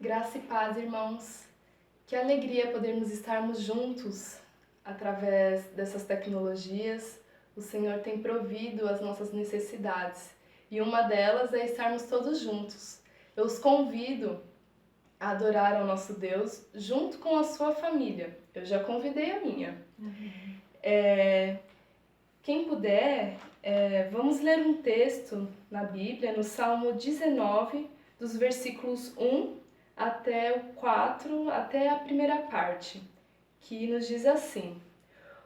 Graça e paz, irmãos. Que alegria podermos estarmos juntos através dessas tecnologias. O Senhor tem provido as nossas necessidades e uma delas é estarmos todos juntos. Eu os convido a adorar ao nosso Deus junto com a sua família. Eu já convidei a minha. Quem puder, vamos ler um texto na Bíblia, no Salmo 19, dos versículos 1 até o 4, até a primeira parte, que nos diz assim: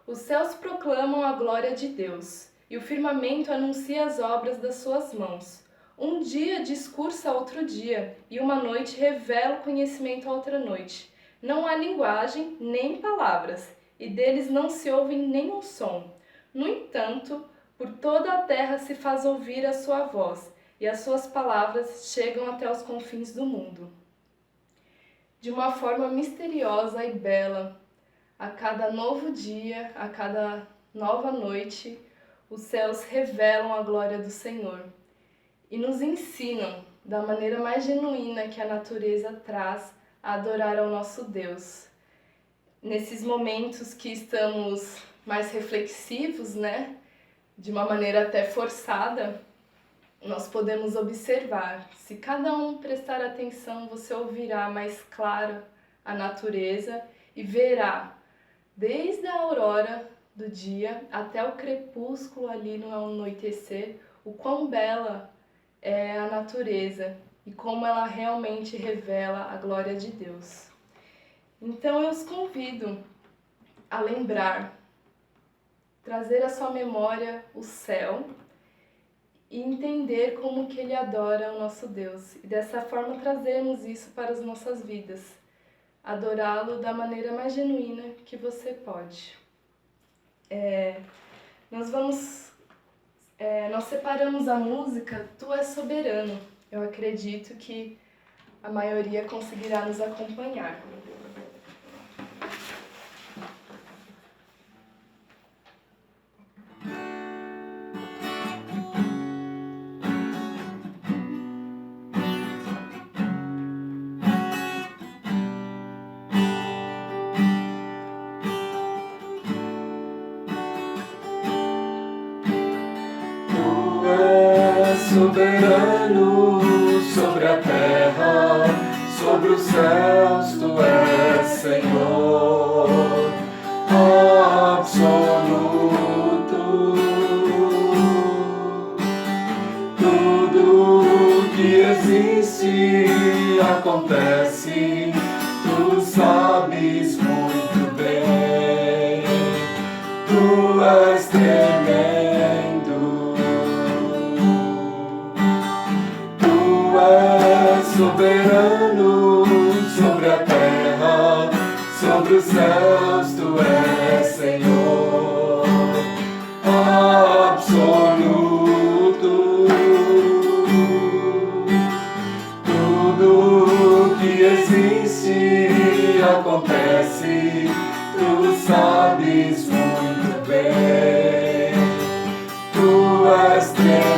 Os céus proclamam a glória de Deus, e o firmamento anuncia as obras das suas mãos. Um dia discursa a outro dia, e uma noite revela o conhecimento a outra noite. Não há linguagem, nem palavras, e deles não se ouve nenhum som. No entanto, por toda a terra se faz ouvir a sua voz, e as suas palavras chegam até os confins do mundo. De uma forma misteriosa e bela, a cada novo dia, a cada nova noite, os céus revelam a glória do Senhor e nos ensinam, da maneira mais genuína que a natureza traz, a adorar ao nosso Deus. Nesses momentos que estamos mais reflexivos, né? De uma maneira até forçada, nós podemos observar. Se cada um prestar atenção, você ouvirá mais claro a natureza e verá, desde a aurora do dia até o crepúsculo ali no anoitecer, o quão bela é a natureza e como ela realmente revela a glória de Deus. Então eu os convido a lembrar, trazer à sua memória o céu e entender como que ele adora o nosso Deus. E dessa forma trazermos isso para as nossas vidas. Adorá-lo da maneira mais genuína que você pode. Nós separamos a música Tu és Soberano. Eu acredito que a maioria conseguirá nos acompanhar. Soberano sobre a terra, sobre os céus, tu és Senhor absoluto. Tudo que existe acontece, tu sabes muito bem, tu és tremendo. Soberano sobre a terra, sobre os céus, tu és Senhor absoluto. Tudo que existe acontece, tu sabes muito bem, tu és tremendo.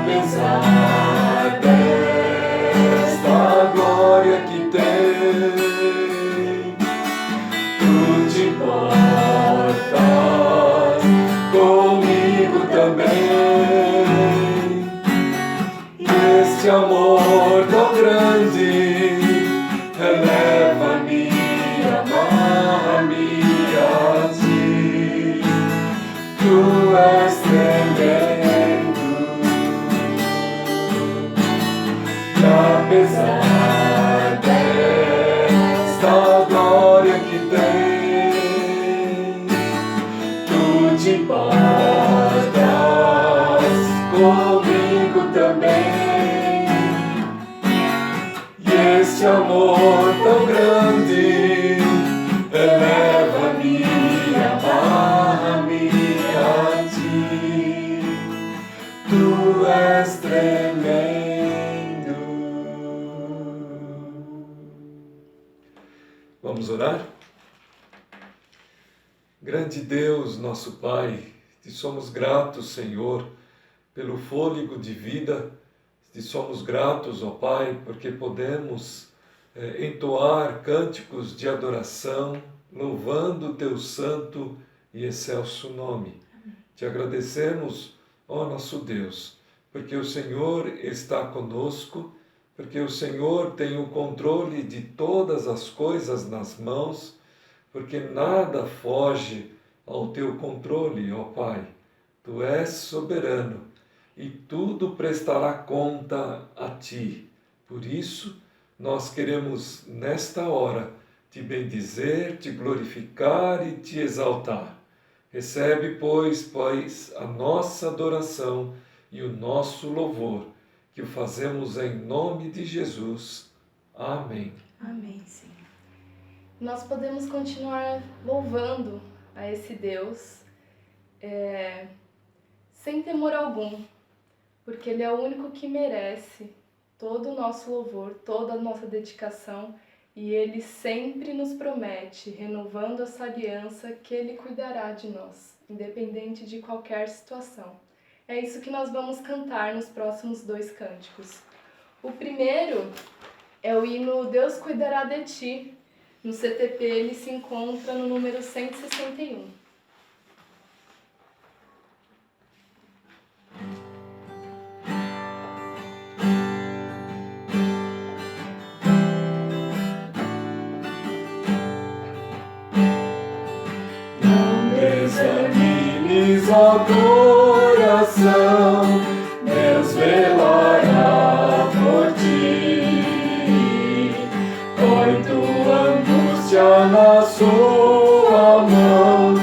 Apesar desta glória que tem, tu te importas comigo também. Este amor tão grande eleva-me, ama-me a ti. Tu és tremendo. Apesar desta glória que tem, tu te importas comigo também. E este amor tão grande eleva-me, amarra-me a ti. Tu és tremendo. Vamos orar? Grande Deus, nosso Pai, te somos gratos, Senhor, pelo fôlego de vida. Te somos gratos, ó Pai, porque podemos entoar cânticos de adoração, louvando o Teu santo e excelso nome. Te agradecemos, ó nosso Deus, porque o Senhor está conosco, porque o Senhor tem o controle de todas as coisas nas mãos, porque nada foge ao Teu controle, ó Pai. Tu és soberano e tudo prestará conta a Ti. Por isso, nós queremos, nesta hora, Te bendizer, Te glorificar e Te exaltar. Recebe, pois, a nossa adoração e o nosso louvor, que o fazemos em nome de Jesus. Amém. Amém, Senhor. Nós podemos continuar louvando a esse Deus sem temor algum, porque Ele é o único que merece todo o nosso louvor, toda a nossa dedicação, e Ele sempre nos promete, renovando essa aliança, que Ele cuidará de nós, independente de qualquer situação. É isso que nós vamos cantar nos próximos 2 cânticos. O primeiro é o hino Deus Cuidará de Ti. No CTP ele se encontra no número 161. Não desanimes, ó coração, Deus velará por ti. Põe tua angústia na sua mão,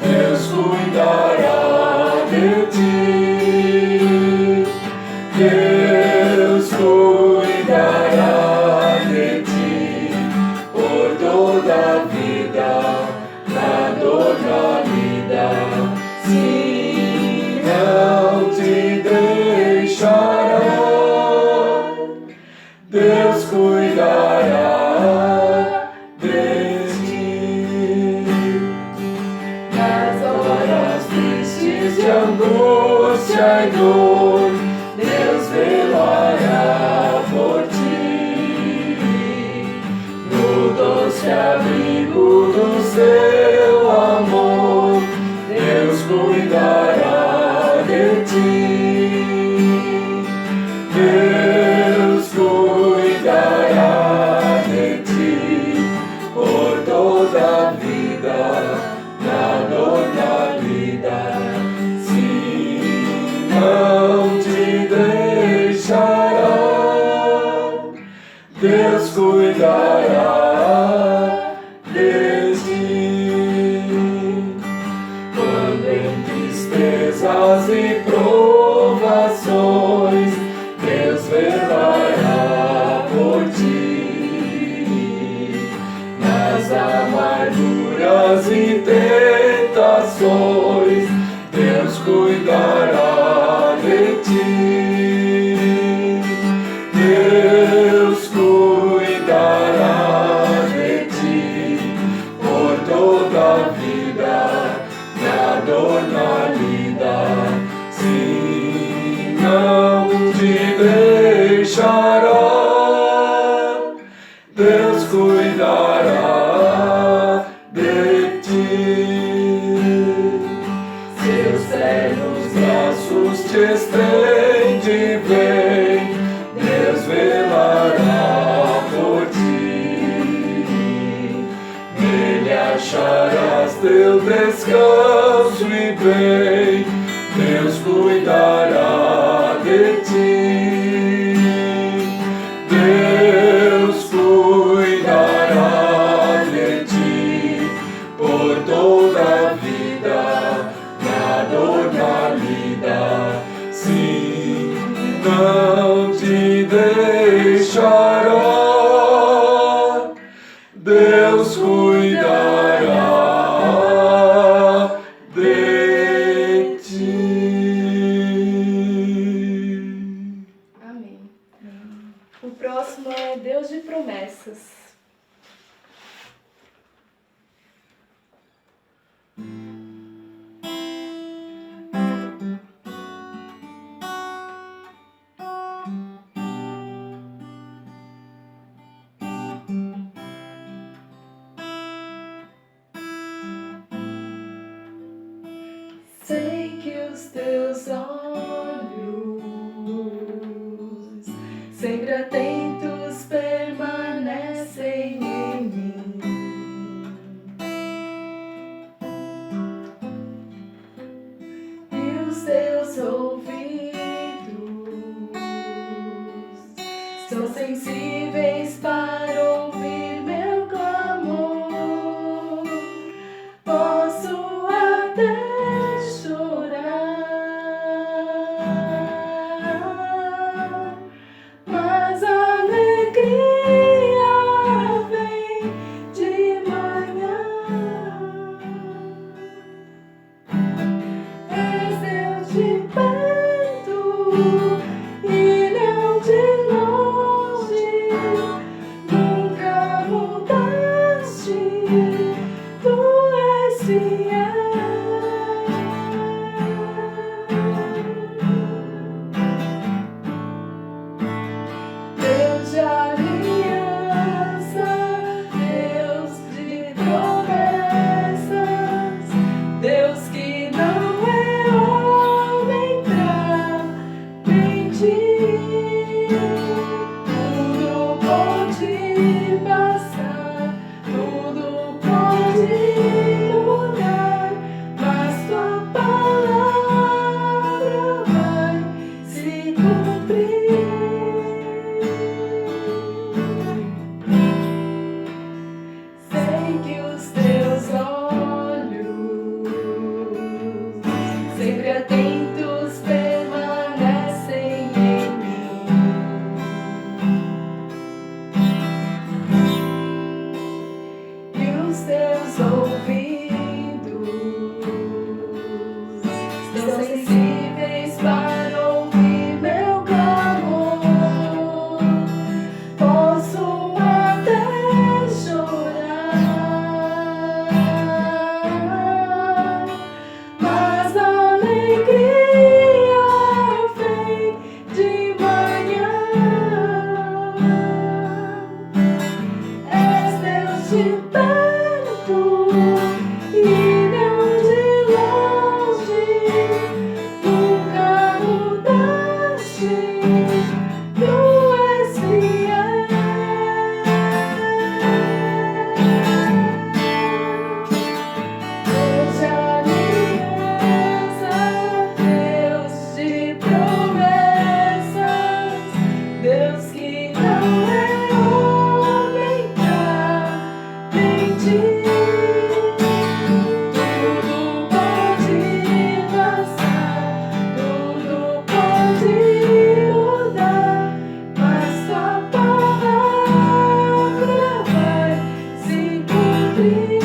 Deus cuidará de ti. Deus cuidará de ti por toda a vida, na dor, na lida, sim, não te deixará. Deus cuidará de ti. Nas horas tristes de angústia e dor, Deus velará por ti. No doce abrigo do seu amor, Deus cuidará de ti. Deus cuidará de ti por toda a vida, na dor, na lida, sim, não te deixará. Deus cuidará de ti. Quando em tristezas e provações, Deus velará por ti. Nas amarguras e tentações, Deus cuidará de ti. Deus cuidará de ti por toda a vida, na dor, na lida, sim, não te deixará. Deus cuidará de ti. Seus ternos braços te estende, vem, Deus velará por ti. Nele acharás teu descanso e bem, Deus cuidará de ti. Deus cuidará de ti por toda a vida, na dor, na lida, sim, não te deixará. Deus cuidará de ti. Amém. O próximo é Deus de promessas. Sei que os teus olhos, sempre atentos, permanecem em mim. E os teus ouvidos são sensíveis para ouvir meu clamor. Posso até chorar, mas a alegria vem de manhã. És Deus de perto e não de longe, nunca mudaste, tu és fiel. Deus de aliança, Deus de promessas, Deus que não é homem pra mentir. Tudo pode passar, tudo pode mudar, mas tua palavra vai se cumprir. Sei que os teus olhos, sempre atentos, permanecem em mim. E os teus ouvidos estão sensíveis para ouvir meu clamor. Posso até chorar, mas a alegria vem de manhã. És Deus de perto e não de longe, nunca mudaste, tu és fiel. Deus de aliança, Deus de promessas, Deus que não é homem pra mentir. Tudo pode passar, tudo pode mudar, mas tua palavra vai se cumprir.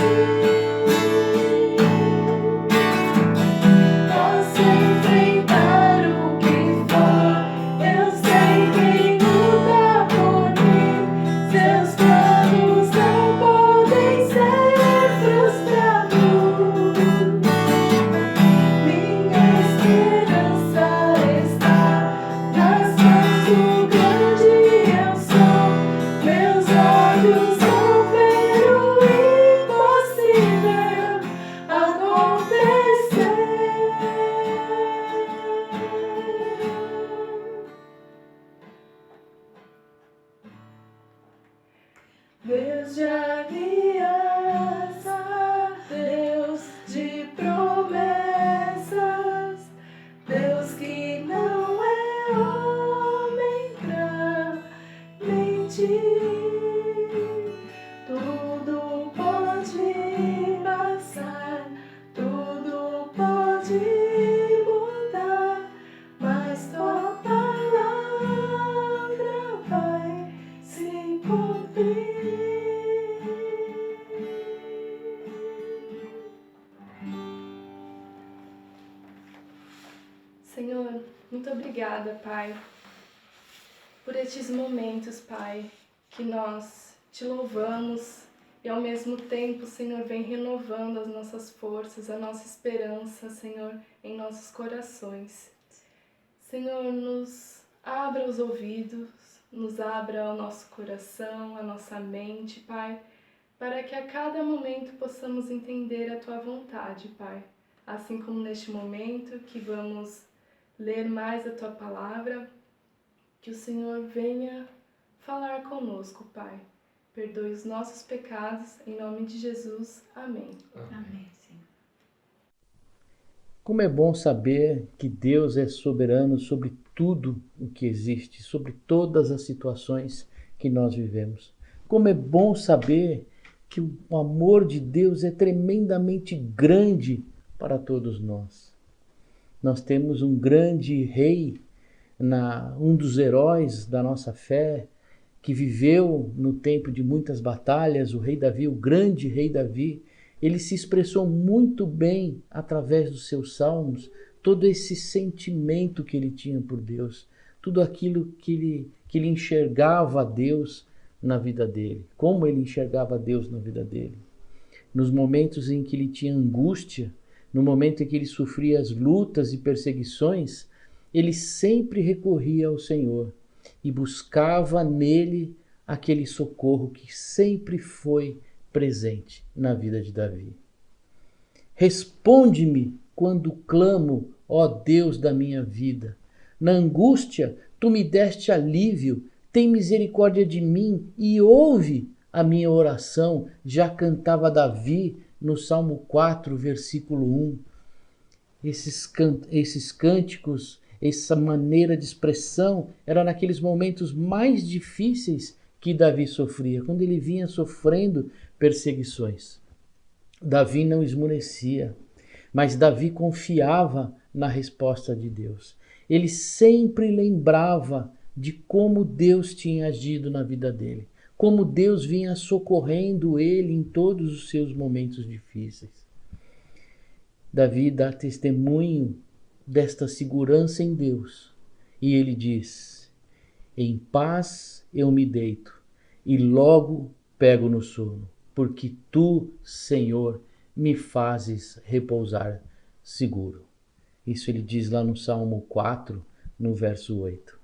Posso enfrentar o que for, eu sei quem luta por mim. Seus planos não podem ser frustrados. Minha esperança está nas mãos do grande eu sou. Meus olhos vão ver o impossível acontecer. Deus de aliança, Deus de promessas, Deus que não é homem pra mentir. Tudo pode passar, tudo pode mudar, mas tua palavra vai se cumprir. Senhor, muito obrigada, Pai, por estes momentos, Pai, que nós te louvamos e ao mesmo tempo, Senhor, vem renovando as nossas forças, a nossa esperança, Senhor, em nossos corações. Senhor, nos abra os ouvidos, nos abra o nosso coração, a nossa mente, Pai, para que a cada momento possamos entender a Tua vontade, Pai. assim como neste momento que vamos ler mais a Tua Palavra, que o Senhor venha falar conosco, Pai. Perdoe os nossos pecados, em nome de Jesus. Amém. Amém, Senhor. Como é bom saber que Deus é soberano sobre tudo o que existe, sobre todas as situações que nós vivemos. Como é bom saber que o amor de Deus é tremendamente grande para todos nós. Nós temos um grande rei, um dos heróis da nossa fé, que viveu no tempo de muitas batalhas, o rei Davi, o grande rei Davi. Ele se expressou muito bem através dos seus salmos, todo esse sentimento que ele tinha por Deus, tudo aquilo que ele enxergava a Deus na vida dele, como ele enxergava Deus na vida dele. Nos momentos em que ele tinha angústia, no momento em que ele sofria as lutas e perseguições, ele sempre recorria ao Senhor e buscava nele aquele socorro que sempre foi presente na vida de Davi. Responde-me quando clamo, ó Deus da minha vida. Na angústia, tu me deste alívio, tem misericórdia de mim e ouve a minha oração. Já cantava Davi no Salmo 4, versículo 1. Esses cânticos, essa maneira de expressão, era naqueles momentos mais difíceis que Davi sofria, quando ele vinha sofrendo perseguições. Davi não esmorecia, mas Davi confiava na resposta de Deus. Ele sempre lembrava de como Deus tinha agido na vida dele, como Deus vinha socorrendo ele em todos os seus momentos difíceis. Davi dá testemunho desta segurança em Deus, e ele diz: em paz eu me deito e logo pego no sono, porque tu, Senhor, me fazes repousar seguro. Isso ele diz lá no Salmo 4, no verso 8.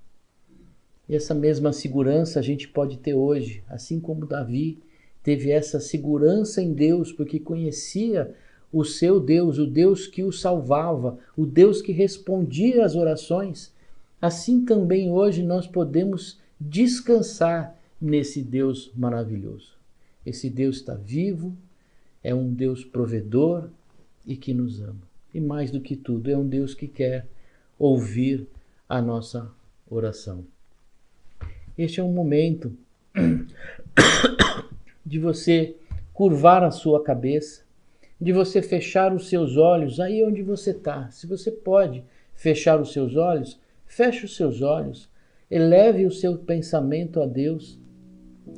E essa mesma segurança a gente pode ter hoje, assim como Davi teve essa segurança em Deus, porque conhecia o seu Deus, o Deus que o salvava, o Deus que respondia às orações. Assim também hoje nós podemos descansar nesse Deus maravilhoso. Esse Deus está vivo, é um Deus provedor e que nos ama. E mais do que tudo, é um Deus que quer ouvir a nossa oração. Este é um momento de você curvar a sua cabeça, de você fechar os seus olhos aí onde você está. Se você pode fechar os seus olhos, feche os seus olhos, eleve o seu pensamento a Deus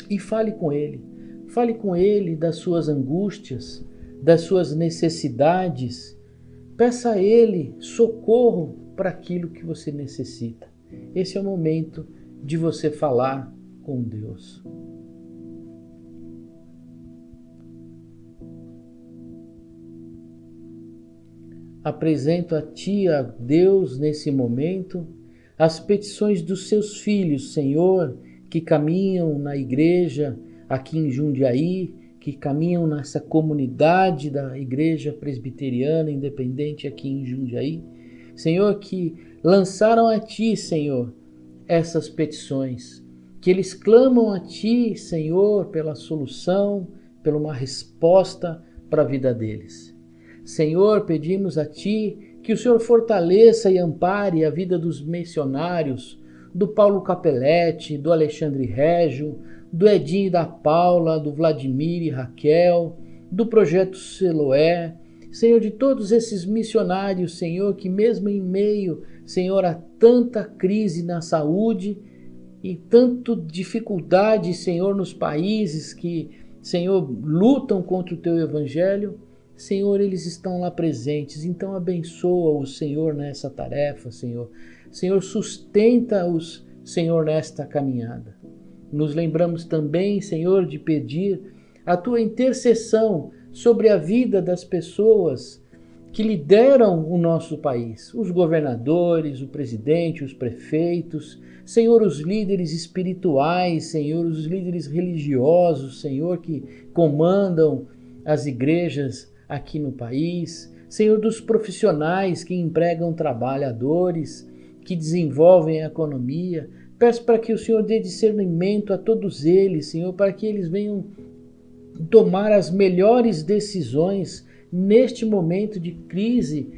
e fale com Ele. Fale com Ele das suas angústias, das suas necessidades. Peça a Ele socorro para aquilo que você necessita. Esse é o momento de você falar com Deus. Apresento a Ti, a Deus, nesse momento, as petições dos seus filhos, Senhor, que caminham na igreja aqui em Jundiaí, que caminham nessa comunidade da Igreja Presbiteriana Independente aqui em Jundiaí. Senhor, que lançaram a Ti, Senhor, essas petições, que eles clamam a Ti, Senhor, pela solução, pela uma resposta para a vida deles. Senhor, pedimos a Ti que o Senhor fortaleça e ampare a vida dos missionários, do Paulo Capelletti, do Alexandre Régio, do Edinho e da Paula, do Vladimir e Raquel, do Projeto Siloé, Senhor, de todos esses missionários, Senhor, que mesmo em meio, Senhor, a tanta crise na saúde e tanta dificuldade, Senhor, nos países que, Senhor, lutam contra o Teu Evangelho, Senhor, eles estão lá presentes. Então abençoa-os, Senhor, nessa tarefa, Senhor. Senhor, sustenta-os, Senhor, nesta caminhada. Nos lembramos também, Senhor, de pedir a Tua intercessão sobre a vida das pessoas que lideram o nosso país. Os governadores, o presidente, os prefeitos, Senhor, os líderes espirituais, Senhor, os líderes religiosos, Senhor, que comandam as igrejas aqui no país. Senhor, dos profissionais que empregam trabalhadores, que desenvolvem a economia. Peço para que o Senhor dê discernimento a todos eles, Senhor, para que eles venham tomar as melhores decisões neste momento de crise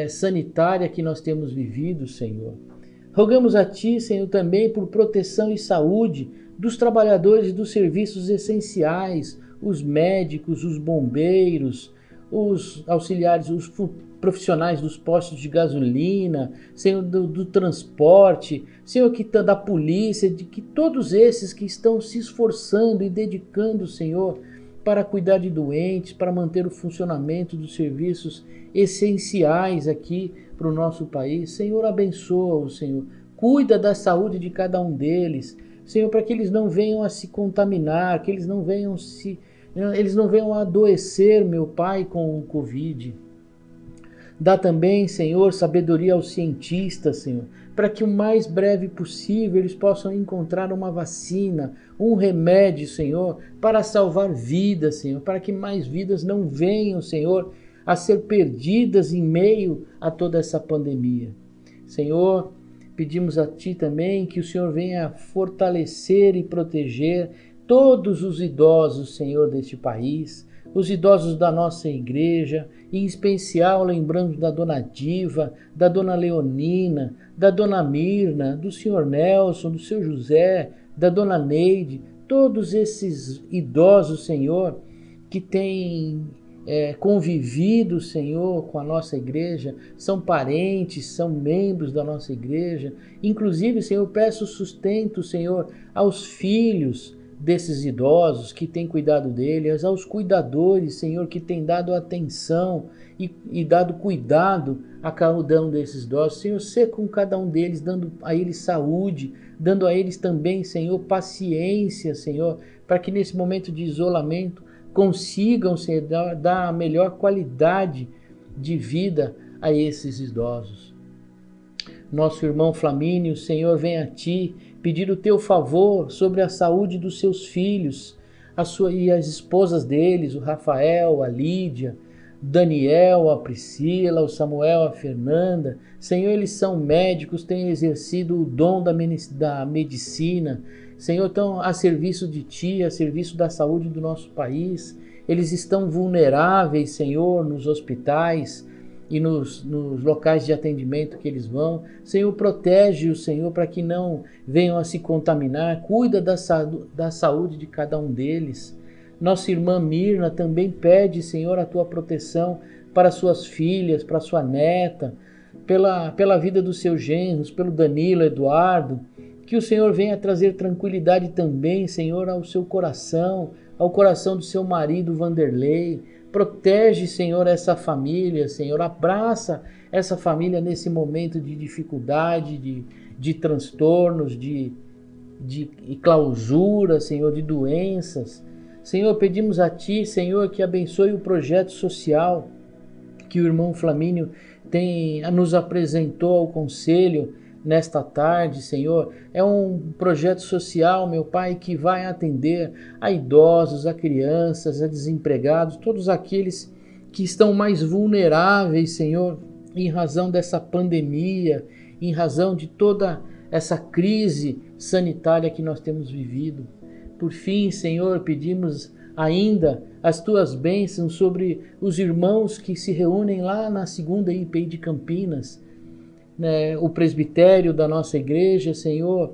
sanitária que nós temos vivido, Senhor. Rogamos a Ti, Senhor, também por proteção e saúde dos trabalhadores dos serviços essenciais, os médicos, os bombeiros, os auxiliares, os profissionais dos postos de gasolina, Senhor, do transporte, Senhor, da polícia, de que todos esses que estão se esforçando e dedicando, Senhor, para cuidar de doentes, para manter o funcionamento dos serviços essenciais aqui para o nosso país. Senhor, abençoa-os, Senhor. Cuida da saúde de cada um deles, Senhor, para que eles não venham a se contaminar, que eles não venham a adoecer, meu Pai, com o Covid. Dá também, Senhor, sabedoria aos cientistas, Senhor, para que o mais breve possível eles possam encontrar uma vacina, um remédio, Senhor, para salvar vidas, Senhor, para que mais vidas não venham, Senhor, a ser perdidas em meio a toda essa pandemia. Senhor, pedimos a Ti também que o Senhor venha fortalecer e proteger todos os idosos, Senhor, deste país, os idosos da nossa igreja, em especial lembrando da Dona Diva, da Dona Leonina, da Dona Mirna, do Senhor Nelson, do Seu José, da Dona Neide, todos esses idosos, Senhor, que têm convivido, Senhor, com a nossa igreja, são parentes, são membros da nossa igreja. Inclusive, Senhor, peço sustento, Senhor, aos filhos desses idosos que têm cuidado deles, aos cuidadores, Senhor, que têm dado atenção e dado cuidado a cada um desses idosos. Senhor, ser com cada um deles, dando a eles saúde, dando a eles também, Senhor, paciência, Senhor, para que nesse momento de isolamento consigam, Senhor, dar a melhor qualidade de vida a esses idosos. Nosso irmão Flamínio, Senhor, vem a Ti pedir o Teu favor sobre a saúde dos seus filhos e as esposas deles, o Rafael, a Lídia, Daniel, a Priscila, o Samuel, a Fernanda. Senhor, eles são médicos, têm exercido o dom da medicina. Senhor, estão a serviço de Ti, a serviço da saúde do nosso país. Eles estão vulneráveis, Senhor, nos hospitais e nos locais de atendimento que eles vão. Senhor, protege-os, Senhor, para que não venham a se contaminar. Cuida da saúde de cada um deles. Nossa irmã Mirna também pede, Senhor, a Tua proteção para suas filhas, para sua neta, pela vida dos seus genros, pelo Danilo, Eduardo. Que o Senhor venha trazer tranquilidade também, Senhor, ao seu coração, ao coração do seu marido Vanderlei. Protege, Senhor, essa família, Senhor. Abraça essa família nesse momento de dificuldade, de transtornos, de clausura, Senhor, de doenças. Senhor, pedimos a Ti, Senhor, que abençoe o projeto social que o irmão Flamínio nos apresentou ao conselho nesta tarde, Senhor. É um projeto social, meu Pai, que vai atender a idosos, a crianças, a desempregados, todos aqueles que estão mais vulneráveis, Senhor, em razão dessa pandemia, em razão de toda essa crise sanitária que nós temos vivido. Por fim, Senhor, pedimos ainda as Tuas bênçãos sobre os irmãos que se reúnem lá na 2ª IPI de Campinas. O presbitério da nossa igreja, Senhor,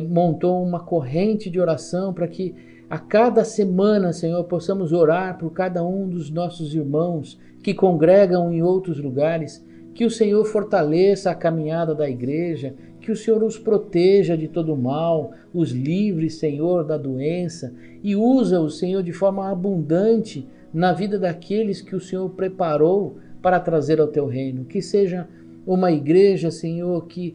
montou uma corrente de oração para que a cada semana, Senhor, possamos orar por cada um dos nossos irmãos que congregam em outros lugares. Que o Senhor fortaleça a caminhada da igreja, que o Senhor os proteja de todo mal, os livre, Senhor, da doença, e usa-os, Senhor, de forma abundante na vida daqueles que o Senhor preparou para trazer ao Teu reino. Que seja uma igreja, Senhor, que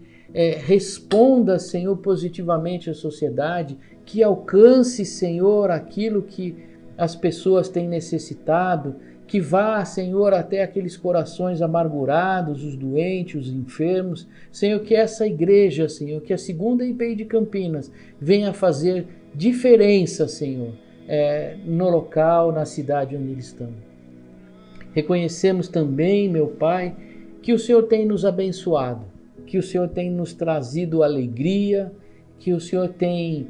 responda, Senhor, positivamente à sociedade, que alcance, Senhor, aquilo que as pessoas têm necessitado, que vá, Senhor, até aqueles corações amargurados, os doentes, os enfermos. Senhor, que essa igreja, Senhor, que a 2ª IPI de Campinas venha fazer diferença, Senhor, no local, na cidade onde eles estão. Reconhecemos também, meu Pai, que o Senhor tem nos abençoado, que o Senhor tem nos trazido alegria, que o Senhor tem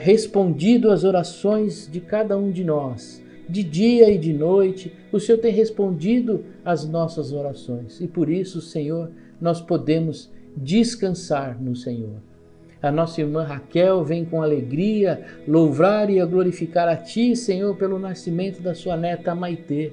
respondido às orações de cada um de nós, de dia e de noite. O Senhor tem respondido às nossas orações e por isso, Senhor, nós podemos descansar no Senhor. A nossa irmã Raquel vem com alegria louvar e glorificar a Ti, Senhor, pelo nascimento da sua neta Maitê.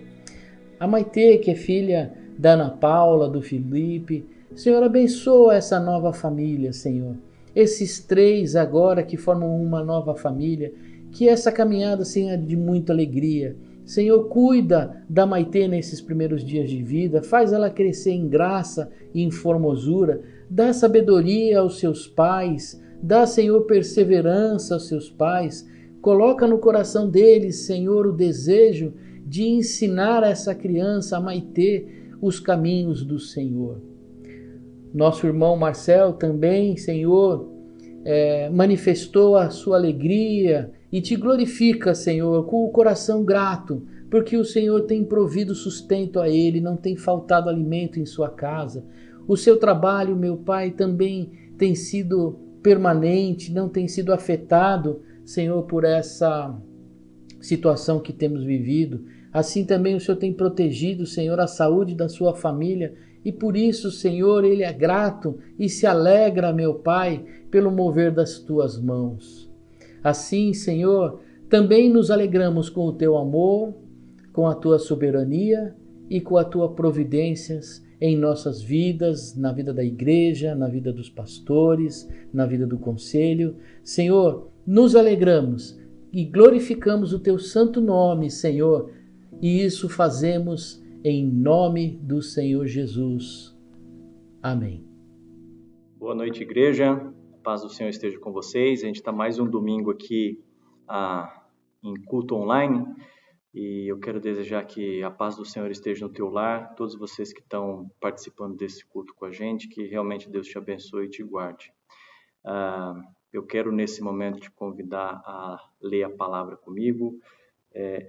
A Maitê, que é filha da Ana Paula, do Felipe. Senhor, abençoa essa nova família, Senhor. Esses três agora que formam uma nova família, que essa caminhada seja de muita alegria. Senhor, cuida da Maitê nesses primeiros dias de vida, faz ela crescer em graça e em formosura, dá sabedoria aos seus pais, dá, Senhor, perseverança aos seus pais, coloca no coração deles, Senhor, o desejo de ensinar a essa criança, a Maitê, os caminhos do Senhor. Nosso irmão Marcel também, Senhor, manifestou a sua alegria e te glorifica, Senhor, com o coração grato, porque o Senhor tem provido sustento a ele, não tem faltado alimento em sua casa. O seu trabalho, meu Pai, também tem sido permanente, não tem sido afetado, Senhor, por essa situação que temos vivido. Assim também o Senhor tem protegido, Senhor, a saúde da sua família e por isso, Senhor, ele é grato e se alegra, meu Pai, pelo mover das tuas mãos. Assim, Senhor, também nos alegramos com o teu amor, com a tua soberania e com a tua providências em nossas vidas, na vida da igreja, na vida dos pastores, na vida do conselho. Senhor, nos alegramos e glorificamos o teu santo nome, Senhor, e isso fazemos em nome do Senhor Jesus. Amém. Boa noite, igreja. A paz do Senhor esteja com vocês. A gente está mais um domingo aqui em culto online e eu quero desejar que a paz do Senhor esteja no teu lar, todos vocês que estão participando desse culto com a gente, que realmente Deus te abençoe e te guarde. Eu quero nesse momento te convidar a ler a palavra comigo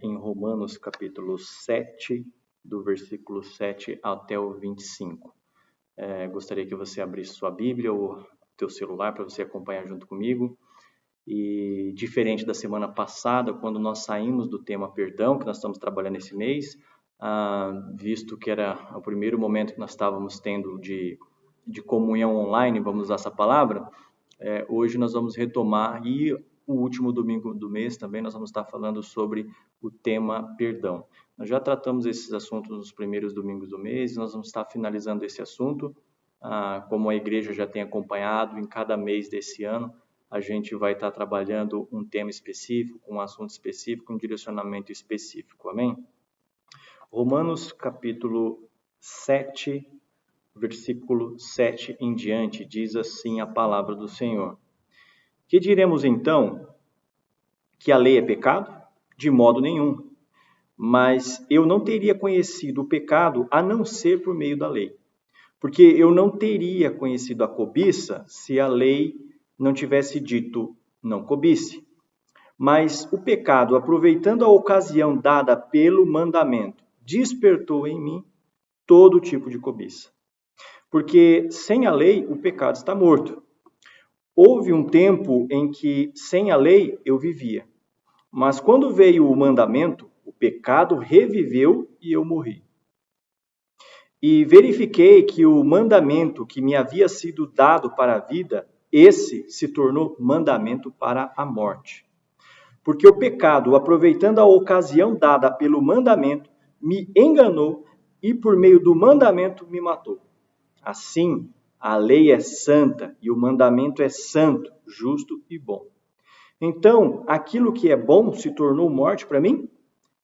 em Romanos capítulo 7, do versículo 7 até o 25. Gostaria que você abrisse sua Bíblia ou teu celular para você acompanhar junto comigo. E diferente da semana passada, quando nós saímos do tema perdão, que nós estamos trabalhando esse mês, visto que era o primeiro momento que nós estávamos tendo de comunhão online, vamos usar essa palavra, hoje nós vamos retomar e o último domingo do mês também nós vamos estar falando sobre o tema perdão. Nós já tratamos esses assuntos nos primeiros domingos do mês e nós vamos estar finalizando esse assunto. Como a igreja já tem acompanhado, em cada mês desse ano, a gente vai estar trabalhando um tema específico, um assunto específico, um direcionamento específico. Amém? Romanos capítulo 7, versículo 7 em diante, diz assim a palavra do Senhor. Que diremos então? Que a lei é pecado? De modo nenhum. Mas eu não teria conhecido o pecado a não ser por meio da lei. Porque eu não teria conhecido a cobiça se a lei não tivesse dito não cobice. Mas o pecado, aproveitando a ocasião dada pelo mandamento, despertou em mim todo tipo de cobiça. Porque sem a lei o pecado está morto. Houve um tempo em que sem a lei eu vivia. Mas quando veio o mandamento, o pecado reviveu e eu morri. E verifiquei que o mandamento que me havia sido dado para a vida, esse se tornou mandamento para a morte. Porque o pecado, aproveitando a ocasião dada pelo mandamento, me enganou e por meio do mandamento me matou. Assim, a lei é santa e o mandamento é santo, justo e bom. Então, aquilo que é bom se tornou morte para mim?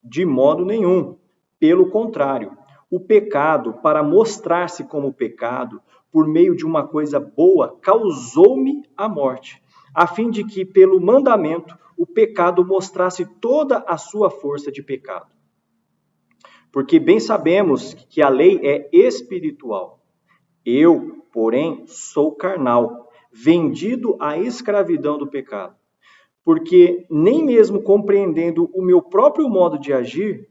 De modo nenhum. Pelo contrário, o pecado, para mostrar-se como pecado, por meio de uma coisa boa, causou-me a morte, a fim de que, pelo mandamento, o pecado mostrasse toda a sua força de pecado. Porque bem sabemos que a lei é espiritual. Eu, porém, sou carnal, vendido à escravidão do pecado. Porque nem mesmo compreendendo o meu próprio modo de agir,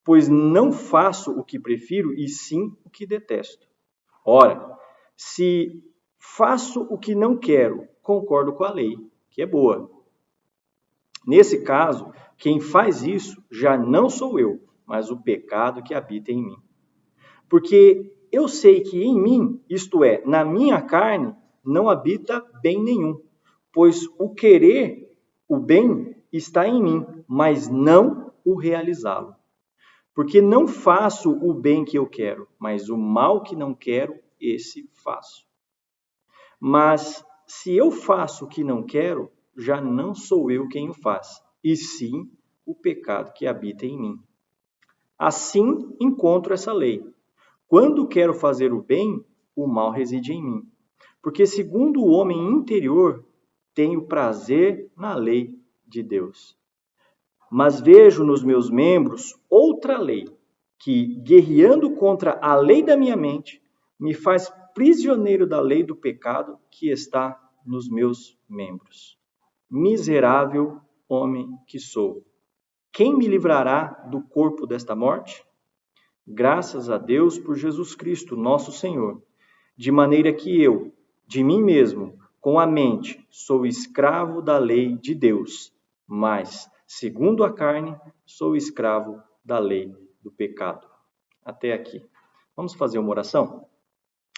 pois não faço o que prefiro, e sim o que detesto. Ora, se faço o que não quero, concordo com a lei, que é boa. Nesse caso, quem faz isso já não sou eu, mas o pecado que habita em mim. Porque eu sei que em mim, isto é, na minha carne, não habita bem nenhum, pois o querer o bem está em mim, mas não o realizá-lo. Porque não faço o bem que eu quero, mas o mal que não quero, esse faço. Mas se eu faço o que não quero, já não sou eu quem o faz, e sim o pecado que habita em mim. Assim encontro essa lei. Quando quero fazer o bem, o mal reside em mim. Porque segundo o homem interior, tenho prazer na lei de Deus. Mas vejo nos meus membros outra lei, que, guerreando contra a lei da minha mente, me faz prisioneiro da lei do pecado que está nos meus membros. Miserável homem que sou! Quem me livrará do corpo desta morte? Graças a Deus por Jesus Cristo, nosso Senhor. De maneira que eu, de mim mesmo, com a mente, sou escravo da lei de Deus, mas, segundo a carne, sou escravo da lei do pecado. Até aqui. Vamos fazer uma oração?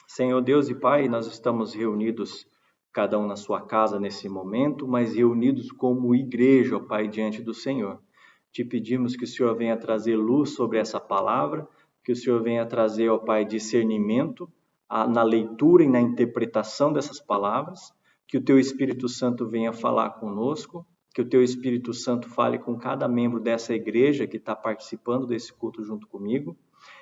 Senhor Deus e Pai, nós estamos reunidos, cada um na sua casa nesse momento, mas reunidos como igreja, ó Pai, diante do Senhor. Te pedimos que o Senhor venha trazer luz sobre essa palavra, que o Senhor venha trazer, ó Pai, discernimento na leitura e na interpretação dessas palavras, que o Teu Espírito Santo venha falar conosco, que o Teu Espírito Santo fale com cada membro dessa igreja que está participando desse culto junto comigo,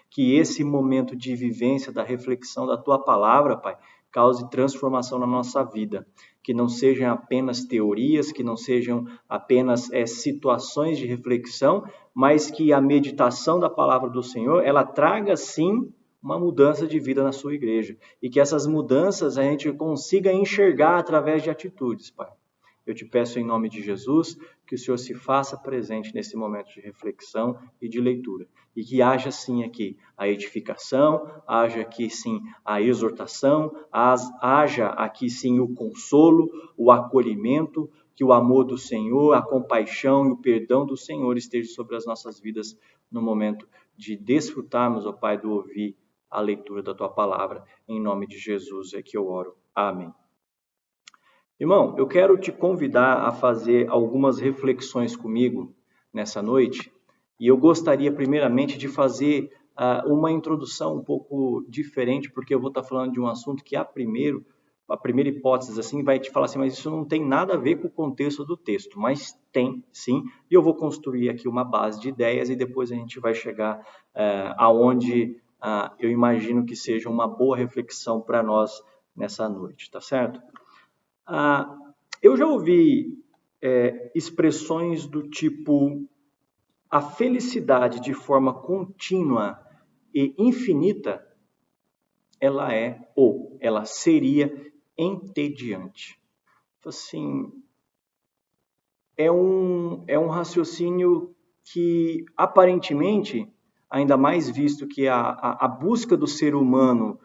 que esse momento de vivência, da reflexão da Tua palavra, Pai, cause transformação na nossa vida, que não sejam apenas teorias, que não sejam apenas situações de reflexão, mas que a meditação da palavra do Senhor, ela traga sim uma mudança de vida na sua igreja, e que essas mudanças a gente consiga enxergar através de atitudes, Pai. Eu te peço em nome de Jesus que o Senhor se faça presente nesse momento de reflexão e de leitura. E que haja sim aqui a edificação, haja aqui sim a exortação, haja aqui sim o consolo, o acolhimento, que o amor do Senhor, a compaixão e o perdão do Senhor esteja sobre as nossas vidas no momento de desfrutarmos, ó Pai, do ouvir a leitura da Tua palavra. Em nome de Jesus é que eu oro. Amém. Irmão, eu quero te convidar a fazer algumas reflexões comigo nessa noite, e eu gostaria primeiramente de fazer uma introdução um pouco diferente, porque eu vou estar falando de um assunto que a primeira hipótese assim vai te falar assim, mas isso não tem nada a ver com o contexto do texto, mas tem sim, e eu vou construir aqui uma base de ideias e depois a gente vai chegar aonde eu imagino que seja uma boa reflexão para nós nessa noite, tá certo? Eu já ouvi expressões do tipo: a felicidade de forma contínua e infinita, ela é ou ela seria entediante. Então, assim, é um raciocínio que aparentemente, ainda mais visto que a busca do ser humano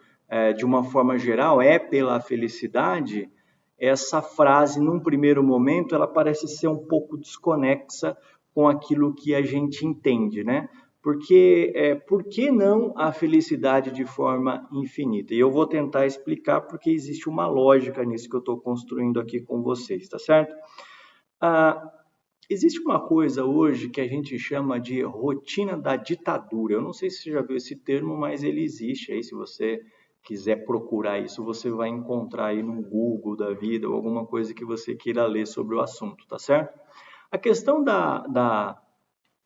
de uma forma geral é pela felicidade, essa frase, num primeiro momento, ela parece ser um pouco desconexa com aquilo que a gente entende, né? Porque, por que não a felicidade de forma infinita? E eu vou tentar explicar porque existe uma lógica nisso que eu estou construindo aqui com vocês, tá certo? Existe uma coisa hoje que a gente chama de rotina da ditadura. Eu não sei se você já viu esse termo, mas ele existe aí, se você quiser procurar isso, você vai encontrar aí no Google da vida ou alguma coisa que você queira ler sobre o assunto, tá certo? A questão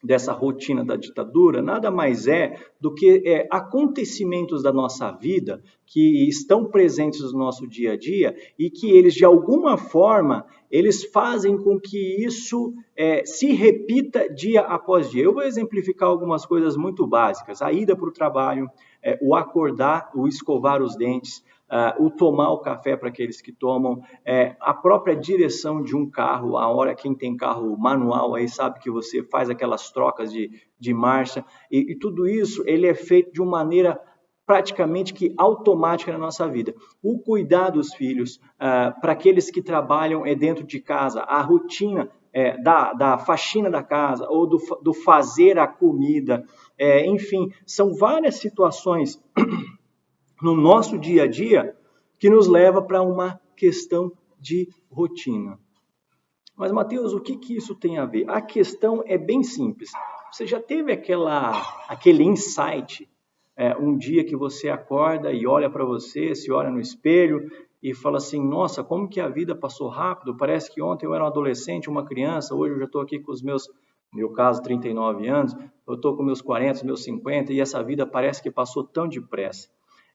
dessa rotina da ditadura nada mais é do que acontecimentos da nossa vida que estão presentes no nosso dia a dia e que eles, de alguma forma, eles fazem com que isso se repita dia após dia. Eu vou exemplificar algumas coisas muito básicas. A ida para o trabalho, o acordar, o escovar os dentes, o tomar o café para aqueles que tomam, a própria direção de um carro, a hora quem tem carro manual aí sabe que você faz aquelas trocas de marcha, e tudo isso ele é feito de uma maneira praticamente que automática na nossa vida. O cuidar dos filhos, para aqueles que trabalham dentro de casa, a rotina da faxina da casa, ou do fazer a comida, enfim, são várias situações no nosso dia a dia que nos leva para uma questão de rotina. Mas, Mateus, o que isso tem a ver? A questão é bem simples. Você já teve aquele insight, um dia que você acorda e olha para você, se olha no espelho e fala assim, nossa, como que a vida passou rápido, parece que ontem eu era um adolescente, uma criança, hoje eu já estou aqui com os meus, no meu caso, 39 anos, eu estou com meus 40, meus 50, e essa vida parece que passou tão depressa.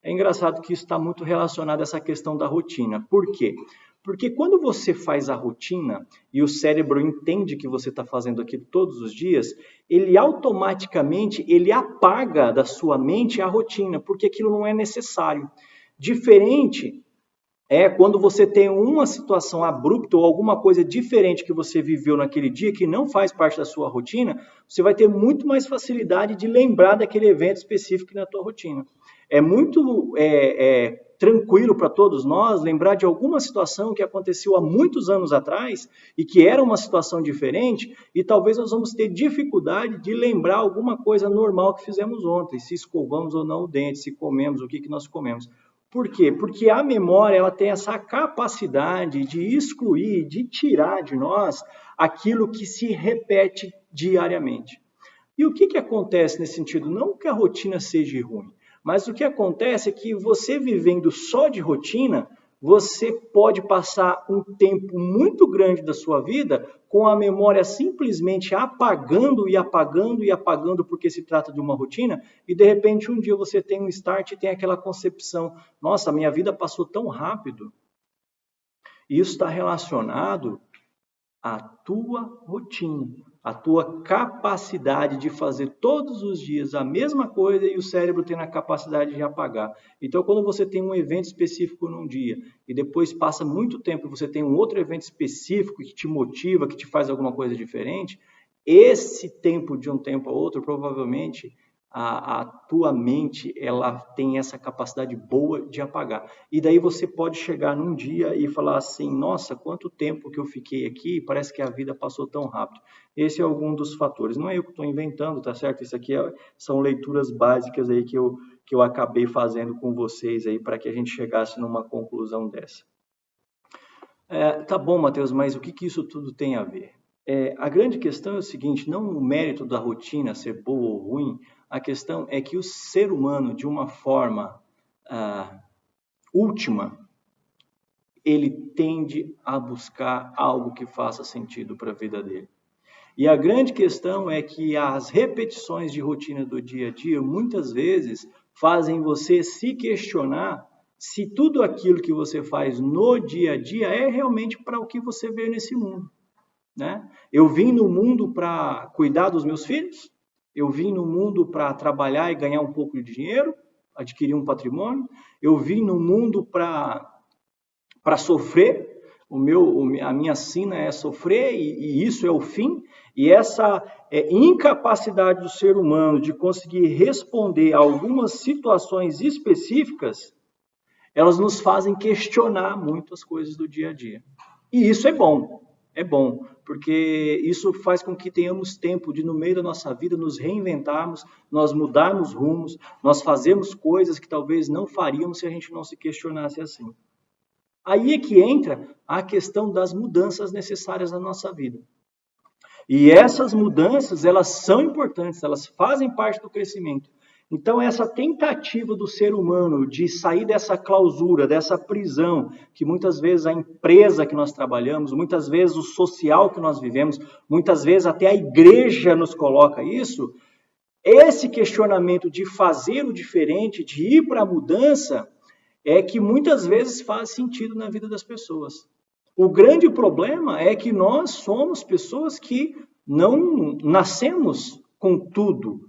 É engraçado que isso está muito relacionado a essa questão da rotina. Por quê? Porque quando você faz a rotina e o cérebro entende que você está fazendo aquilo todos os dias, ele automaticamente apaga da sua mente a rotina, porque aquilo não é necessário. Diferente quando você tem uma situação abrupta ou alguma coisa diferente que você viveu naquele dia que não faz parte da sua rotina, você vai ter muito mais facilidade de lembrar daquele evento específico na tua rotina. É muito tranquilo para todos nós lembrar de alguma situação que aconteceu há muitos anos atrás e que era uma situação diferente, e talvez nós vamos ter dificuldade de lembrar alguma coisa normal que fizemos ontem, se escovamos ou não o dente, se comemos, o que nós comemos. Por quê? Porque a memória ela tem essa capacidade de excluir, de tirar de nós aquilo que se repete diariamente. E o que acontece nesse sentido? Não que a rotina seja ruim, mas o que acontece é que você vivendo só de rotina, você pode passar um tempo muito grande da sua vida com a memória simplesmente apagando e apagando e apagando porque se trata de uma rotina, e de repente um dia você tem um start e tem aquela concepção, nossa, minha vida passou tão rápido. E isso está relacionado à tua rotina, à tua capacidade de fazer todos os dias a mesma coisa e o cérebro tem a capacidade de apagar. Então, quando você tem um evento específico num dia e depois passa muito tempo e você tem um outro evento específico que te motiva, que te faz alguma coisa diferente, esse tempo de um tempo a outro, provavelmente a tua mente ela tem essa capacidade boa de apagar. E daí você pode chegar num dia e falar assim, nossa, quanto tempo que eu fiquei aqui, parece que a vida passou tão rápido. Esse é algum dos fatores. Não é eu que estou inventando, tá certo? Isso aqui são leituras básicas aí que eu acabei fazendo com vocês aí para que a gente chegasse numa conclusão dessa. Tá bom, Mateus, mas o que isso tudo tem a ver? A grande questão é o seguinte, não o mérito da rotina ser boa ou ruim, a questão é que o ser humano, de uma forma última, ele tende a buscar algo que faça sentido para a vida dele. E a grande questão é que as repetições de rotina do dia a dia, muitas vezes, fazem você se questionar se tudo aquilo que você faz no dia a dia é realmente para o que você veio nesse mundo. Né? Eu vim no mundo para cuidar dos meus filhos, eu vim no mundo para trabalhar e ganhar um pouco de dinheiro, adquirir um patrimônio, eu vim no mundo para sofrer, a minha sina é sofrer e isso é o fim, e essa incapacidade do ser humano de conseguir responder a algumas situações específicas, elas nos fazem questionar muito as coisas do dia a dia. E isso é bom. É bom, porque isso faz com que tenhamos tempo de, no meio da nossa vida, nos reinventarmos, nós mudarmos rumos, nós fazermos coisas que talvez não faríamos se a gente não se questionasse assim. Aí é que entra a questão das mudanças necessárias na nossa vida. E essas mudanças, elas são importantes, elas fazem parte do crescimento. Então, essa tentativa do ser humano de sair dessa clausura, dessa prisão, que muitas vezes a empresa que nós trabalhamos, muitas vezes o social que nós vivemos, muitas vezes até a igreja nos coloca isso, esse questionamento de fazer o diferente, de ir para a mudança, é que muitas vezes faz sentido na vida das pessoas. O grande problema é que nós somos pessoas que não nascemos com tudo,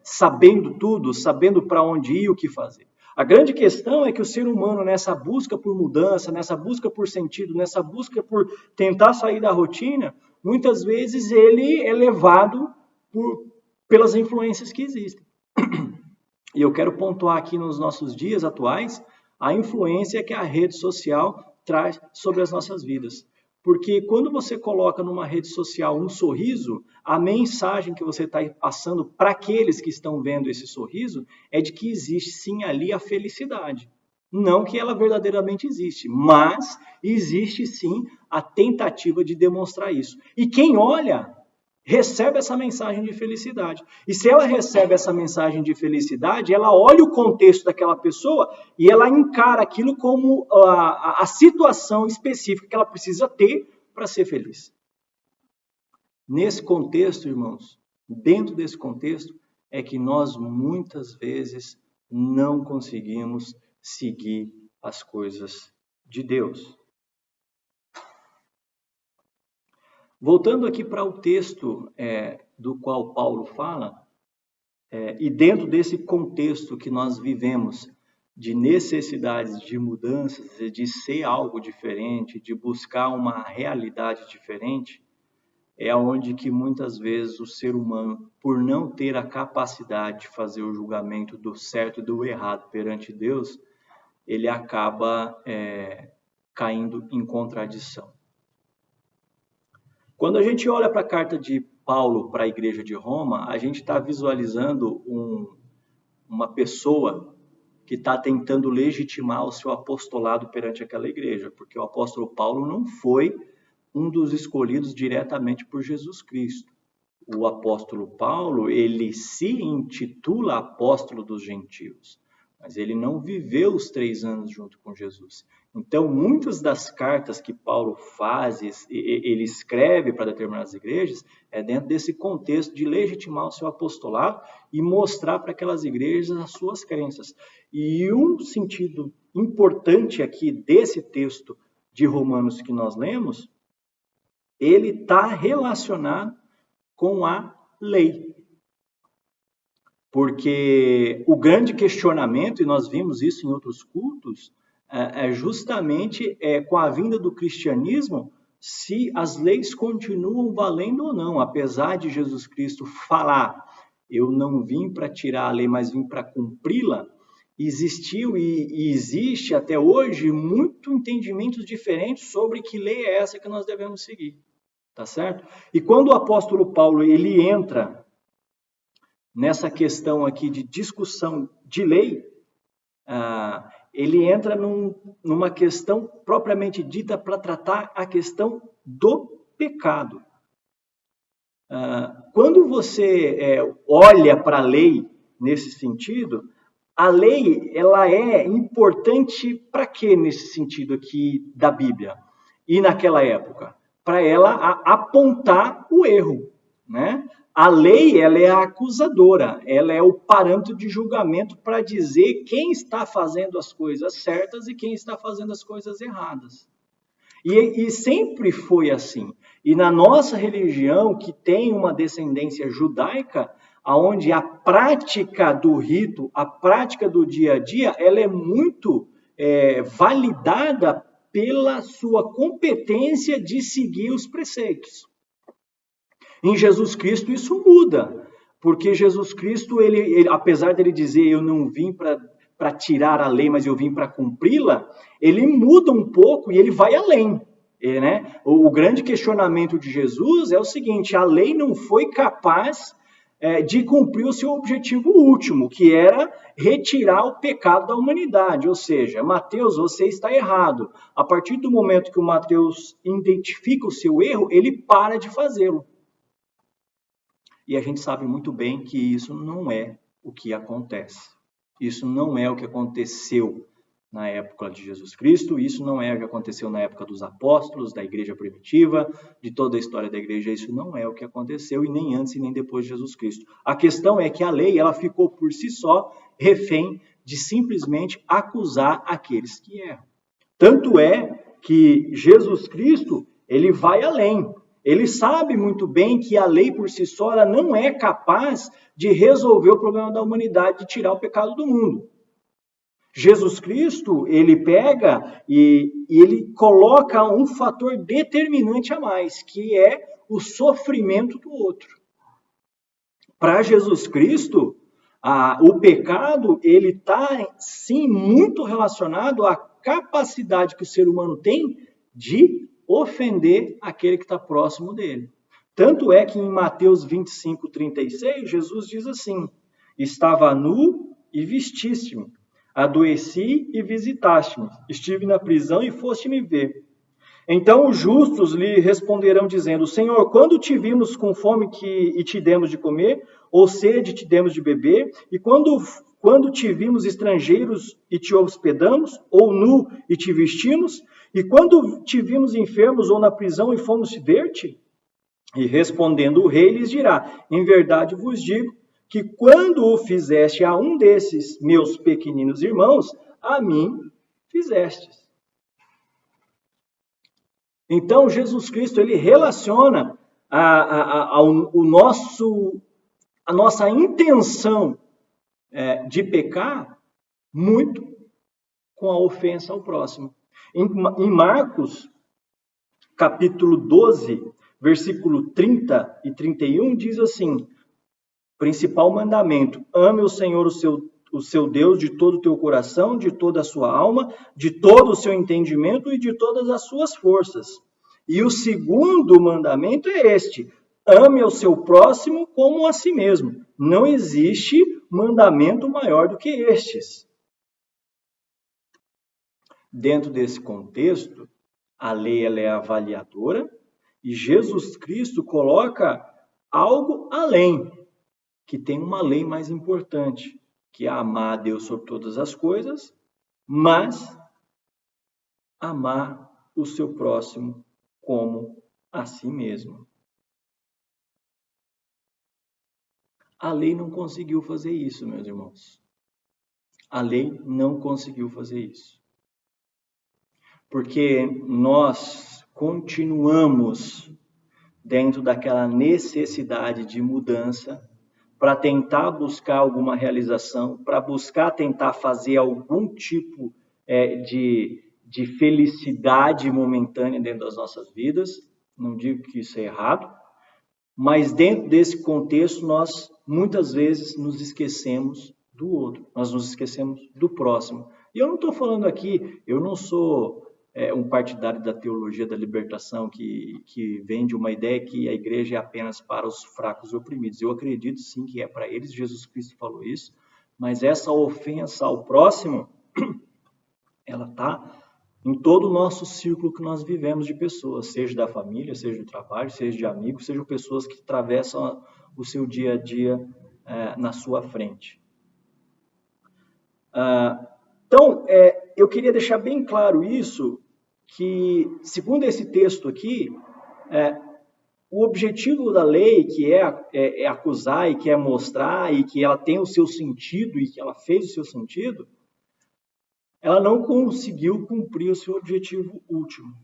sabendo tudo, sabendo para onde ir e o que fazer. A grande questão é que o ser humano, nessa busca por mudança, nessa busca por sentido, nessa busca por tentar sair da rotina, muitas vezes ele é levado pelas influências que existem. E eu quero pontuar aqui nos nossos dias atuais a influência que a rede social traz sobre as nossas vidas. Porque quando você coloca numa rede social um sorriso, a mensagem que você está passando para aqueles que estão vendo esse sorriso é de que existe sim ali a felicidade. Não que ela verdadeiramente existe, mas existe sim a tentativa de demonstrar isso. E quem olha, recebe essa mensagem de felicidade. E se ela recebe essa mensagem de felicidade, ela olha o contexto daquela pessoa e ela encara aquilo como a situação específica que ela precisa ter para ser feliz. Nesse contexto, irmãos, dentro desse contexto, é que nós muitas vezes não conseguimos seguir as coisas de Deus. Voltando aqui para o texto do qual Paulo fala, e dentro desse contexto que nós vivemos, de necessidades, de mudanças, de ser algo diferente, de buscar uma realidade diferente, é onde que muitas vezes o ser humano, por não ter a capacidade de fazer o julgamento do certo e do errado perante Deus, ele acaba caindo em contradição. Quando a gente olha para a carta de Paulo para a igreja de Roma, a gente está visualizando uma pessoa que está tentando legitimar o seu apostolado perante aquela igreja, porque o apóstolo Paulo não foi um dos escolhidos diretamente por Jesus Cristo. O apóstolo Paulo, ele se intitula apóstolo dos gentios, mas ele não viveu os 3 anos junto com Jesus. Então, muitas das cartas que Paulo faz, ele escreve para determinadas igrejas, é dentro desse contexto de legitimar o seu apostolado e mostrar para aquelas igrejas as suas crenças. E um sentido importante aqui desse texto de Romanos que nós lemos, ele está relacionado com a lei. Porque o grande questionamento, e nós vimos isso em outros cultos, é justamente com a vinda do cristianismo, se as leis continuam valendo ou não, apesar de Jesus Cristo falar, eu não vim para tirar a lei, mas vim para cumpri-la, existiu e existe até hoje muito entendimentos diferentes sobre que lei é essa que nós devemos seguir, tá certo? E quando o apóstolo Paulo ele entra nessa questão aqui de discussão de lei, ele entra numa questão propriamente dita para tratar a questão do pecado. Quando você olha para a lei nesse sentido, a lei ela é importante para quê nesse sentido aqui da Bíblia? E naquela época? Para ela apontar o erro, né? A lei, ela é a acusadora, ela é o parâmetro de julgamento para dizer quem está fazendo as coisas certas e quem está fazendo as coisas erradas. E sempre foi assim. E na nossa religião, que tem uma descendência judaica, onde a prática do rito, a prática do dia a dia, ela é muito validada pela sua competência de seguir os preceitos. Em Jesus Cristo isso muda, porque Jesus Cristo, ele apesar dele dizer eu não vim para tirar a lei, mas eu vim para cumpri-la, ele muda um pouco e ele vai além. Né? O grande questionamento de Jesus é o seguinte, a lei não foi capaz de cumprir o seu objetivo último, que era retirar o pecado da humanidade. Ou seja, Mateus, você está errado. A partir do momento que o Mateus identifica o seu erro, ele para de fazê-lo. E a gente sabe muito bem que isso não é o que acontece. Isso não é o que aconteceu na época de Jesus Cristo, isso não é o que aconteceu na época dos apóstolos, da igreja primitiva, de toda a história da igreja, isso não é o que aconteceu, e nem antes e nem depois de Jesus Cristo. A questão é que a lei, ela ficou por si só refém de simplesmente acusar aqueles que erram. Tanto é que Jesus Cristo, ele vai além. Ele sabe muito bem que a lei por si só ela não é capaz de resolver o problema da humanidade, de tirar o pecado do mundo. Jesus Cristo, ele pega e ele coloca um fator determinante a mais, que é o sofrimento do outro. Para Jesus Cristo, o pecado, ele está, sim, muito relacionado à capacidade que o ser humano tem de ofender aquele que está próximo dele. Tanto é que em Mateus 25:36, Jesus diz assim: estava nu e vestiste-me, adoeci e visitaste-me, estive na prisão e foste me ver. Então os justos lhe responderão dizendo: Senhor, quando te vimos com fome e te demos de comer, ou sede te demos de beber, e quando te vimos estrangeiros e te hospedamos, ou nu e te vestimos, e quando te vimos enfermos ou na prisão e fomos ver-te? E respondendo o rei lhes dirá: em verdade vos digo que quando o fizeste a um desses meus pequeninos irmãos, a mim fizestes. Então, Jesus Cristo, ele relaciona a nossa intenção de pecar muito com a ofensa ao próximo. Em Marcos, capítulo 12, versículo 30 e 31, diz assim: principal mandamento: ame o Senhor, o seu Deus, de todo o teu coração, de toda a sua alma, de todo o seu entendimento e de todas as suas forças. E o segundo mandamento é este: ame ao seu próximo como a si mesmo. Não existe mandamento maior do que estes. Dentro desse contexto, a lei ela é avaliadora e Jesus Cristo coloca algo além, que tem uma lei mais importante, que é amar a Deus sobre todas as coisas, mas amar o seu próximo como a si mesmo. A lei não conseguiu fazer isso, meus irmãos. A lei não conseguiu fazer isso. Porque nós continuamos dentro daquela necessidade de mudança para tentar buscar alguma realização, para buscar tentar fazer algum tipo de felicidade momentânea dentro das nossas vidas. Não digo que isso é errado, mas dentro desse contexto nós muitas vezes nos esquecemos do outro, nós nos esquecemos do próximo. E eu não estou falando aqui, eu não sou um partidário da teologia da libertação que vende uma ideia que a igreja é apenas para os fracos e oprimidos. Eu acredito sim que é para eles, Jesus Cristo falou isso, mas essa ofensa ao próximo, ela está em todo o nosso círculo que nós vivemos de pessoas, seja da família, seja do trabalho, seja de amigos, sejam pessoas que atravessam o seu dia a dia na sua frente. Então, eu queria deixar bem claro isso, que, segundo esse texto aqui, o objetivo da lei, que é acusar e que é mostrar e que ela tem o seu sentido e que ela fez o seu sentido, ela não conseguiu cumprir o seu objetivo último.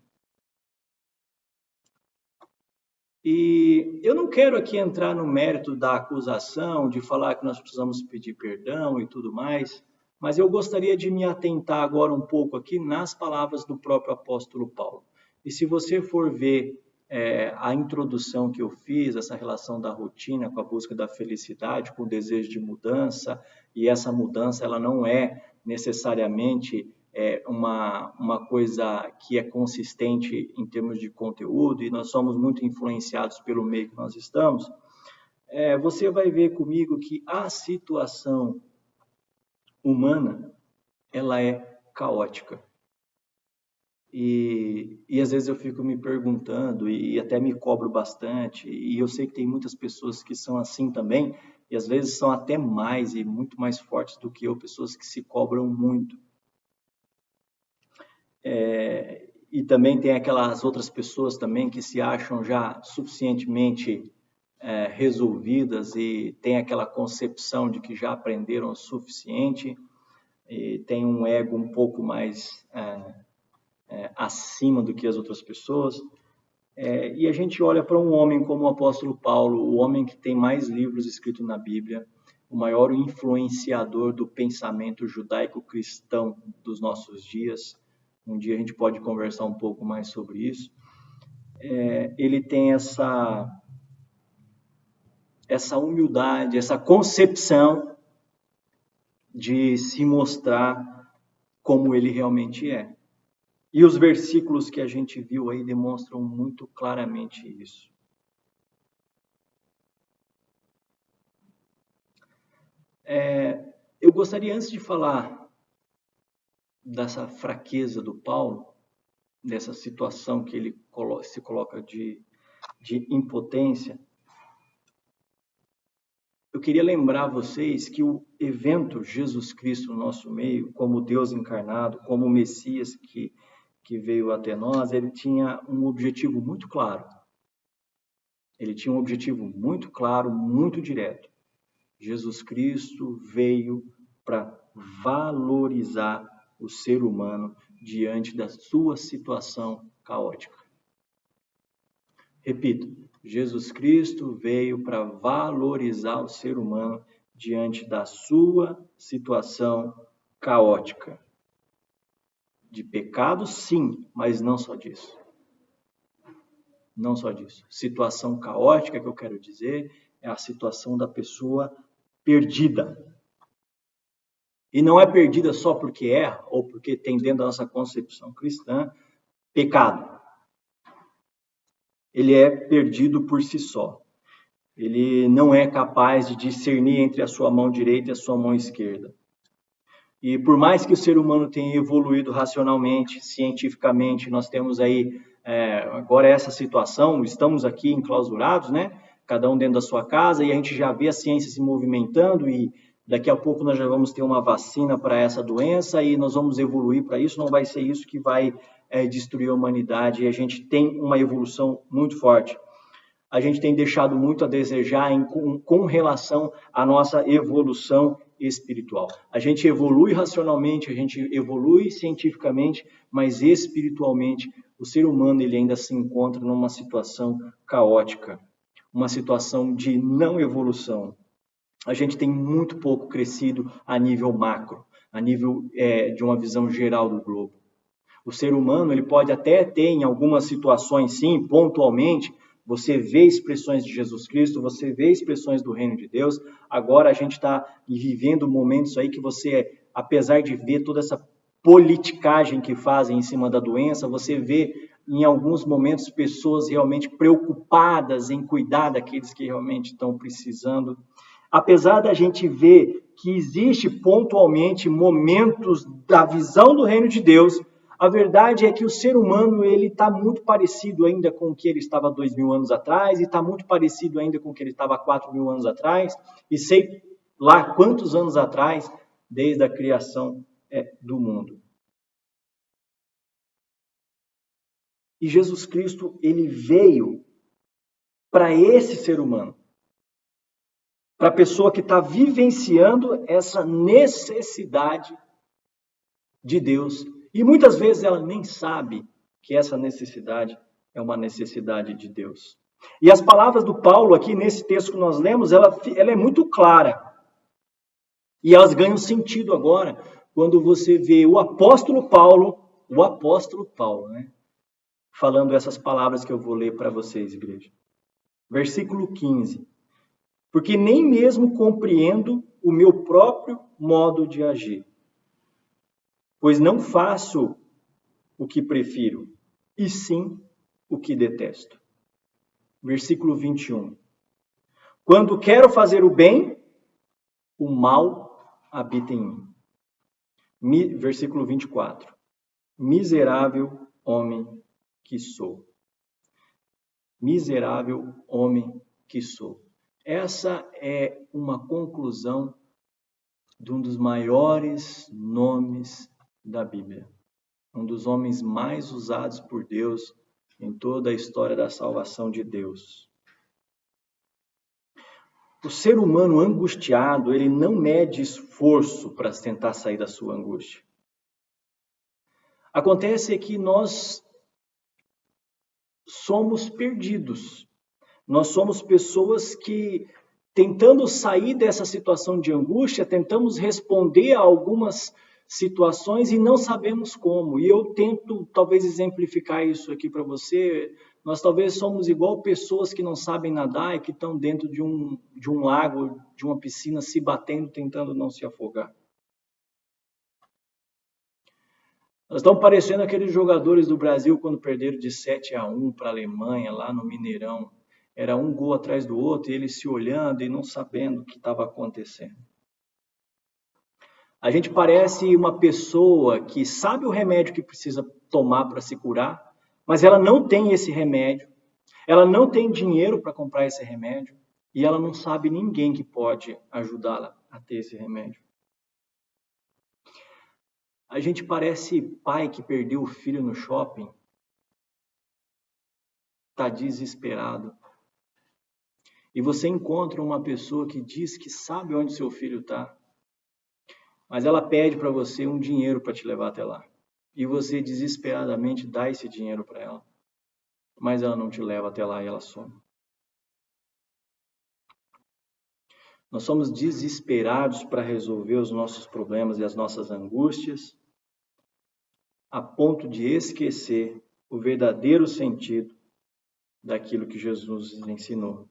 E eu não quero aqui entrar no mérito da acusação, de falar que nós precisamos pedir perdão e tudo mais, mas eu gostaria de me atentar agora um pouco aqui nas palavras do próprio apóstolo Paulo. E se você for ver a introdução que eu fiz, essa relação da rotina com a busca da felicidade, com o desejo de mudança, e essa mudança ela não é necessariamente uma coisa que é consistente em termos de conteúdo, e nós somos muito influenciados pelo meio que nós estamos, você vai ver comigo que a situação humana, ela é caótica. E às vezes eu fico me perguntando e até me cobro bastante, e eu sei que tem muitas pessoas que são assim também, e às vezes são até mais e muito mais fortes do que eu, pessoas que se cobram muito. E também tem aquelas outras pessoas também que se acham já suficientemente resolvidas e tem aquela concepção de que já aprenderam o suficiente e tem um ego um pouco mais acima do que as outras pessoas. E a gente olha para um homem como o apóstolo Paulo, o homem que tem mais livros escritos na Bíblia, o maior influenciador do pensamento judaico-cristão dos nossos dias. Um dia a gente pode conversar um pouco mais sobre isso. Ele tem essa humildade, essa concepção de se mostrar como ele realmente é. E os versículos que a gente viu aí demonstram muito claramente isso. Eu gostaria, antes de falar dessa fraqueza do Paulo, dessa situação que ele se coloca de impotência, eu queria lembrar a vocês que o evento Jesus Cristo no nosso meio, como Deus encarnado, como o Messias que veio até nós, ele tinha um objetivo muito claro. Ele tinha um objetivo muito claro, muito direto. Jesus Cristo veio para valorizar o ser humano diante da sua situação caótica. Repito, Jesus Cristo veio para valorizar o ser humano diante da sua situação caótica. De pecado, sim, mas não só disso. Não só disso. Situação caótica, que eu quero dizer, é a situação da pessoa perdida. E não é perdida só porque erra, ou porque tem dentro da nossa concepção cristã, pecado. Ele é perdido por si só. Ele não é capaz de discernir entre a sua mão direita e a sua mão esquerda. E por mais que o ser humano tenha evoluído racionalmente, cientificamente, nós temos aí agora essa situação, estamos aqui enclausurados, né? Cada um dentro da sua casa, e a gente já vê a ciência se movimentando, e daqui a pouco nós já vamos ter uma vacina para essa doença, e nós vamos evoluir para isso, não vai ser isso que vai destruir a humanidade, e a gente tem uma evolução muito forte. A gente tem deixado muito a desejar com relação à nossa evolução espiritual. A gente evolui racionalmente, a gente evolui cientificamente, mas espiritualmente o ser humano ele ainda se encontra numa situação caótica, uma situação de não evolução. A gente tem muito pouco crescido a nível macro, a nível de uma visão geral do globo. O ser humano ele pode até ter em algumas situações, sim, pontualmente, você vê expressões de Jesus Cristo, você vê expressões do reino de Deus. Agora a gente está vivendo momentos aí que você, apesar de ver toda essa politicagem que fazem em cima da doença, você vê em alguns momentos pessoas realmente preocupadas em cuidar daqueles que realmente estão precisando. Apesar da gente ver que existe pontualmente momentos da visão do reino de Deus, a verdade é que o ser humano ele está muito parecido ainda com o que ele estava 2000 anos atrás, e está muito parecido ainda com o que ele estava 4000 anos atrás, e sei lá quantos anos atrás, desde a criação do mundo. E Jesus Cristo, ele veio para esse ser humano, para a pessoa que está vivenciando essa necessidade de Deus. E muitas vezes ela nem sabe que essa necessidade é uma necessidade de Deus. E as palavras do Paulo aqui nesse texto que nós lemos, ela é muito clara. E elas ganham sentido agora quando você vê o apóstolo Paulo, né, falando essas palavras que eu vou ler para vocês, igreja. Versículo 15. Porque nem mesmo compreendo o meu próprio modo de agir. Pois não faço o que prefiro, e sim o que detesto. Versículo 21. Quando quero fazer o bem, o mal habita em mim. Versículo 24. Miserável homem que sou. Miserável homem que sou. Essa é uma conclusão de um dos maiores nomes da Bíblia. Um dos homens mais usados por Deus em toda a história da salvação de Deus. O ser humano angustiado, ele não mede esforço para tentar sair da sua angústia. Acontece que nós somos perdidos. Nós somos pessoas que tentando sair dessa situação de angústia, tentamos responder a algumas situações e não sabemos como. E eu tento talvez exemplificar isso aqui para você. Nós talvez somos igual pessoas que não sabem nadar e que estão dentro de um lago, de uma piscina, se batendo, tentando não se afogar. Nós estamos parecendo aqueles jogadores do Brasil quando perderam de 7-1 para a Alemanha, lá no Mineirão. Era um gol atrás do outro, e eles se olhando e não sabendo o que estava acontecendo. A gente parece uma pessoa que sabe o remédio que precisa tomar para se curar, mas ela não tem esse remédio, ela não tem dinheiro para comprar esse remédio, e ela não sabe ninguém que pode ajudá-la a ter esse remédio. A gente parece pai que perdeu o filho no shopping, está desesperado. E você encontra uma pessoa que diz que sabe onde seu filho está, mas ela pede para você um dinheiro para te levar até lá. E você desesperadamente dá esse dinheiro para ela, mas ela não te leva até lá e ela some. Nós somos desesperados para resolver os nossos problemas e as nossas angústias, a ponto de esquecer o verdadeiro sentido daquilo que Jesus nos ensinou.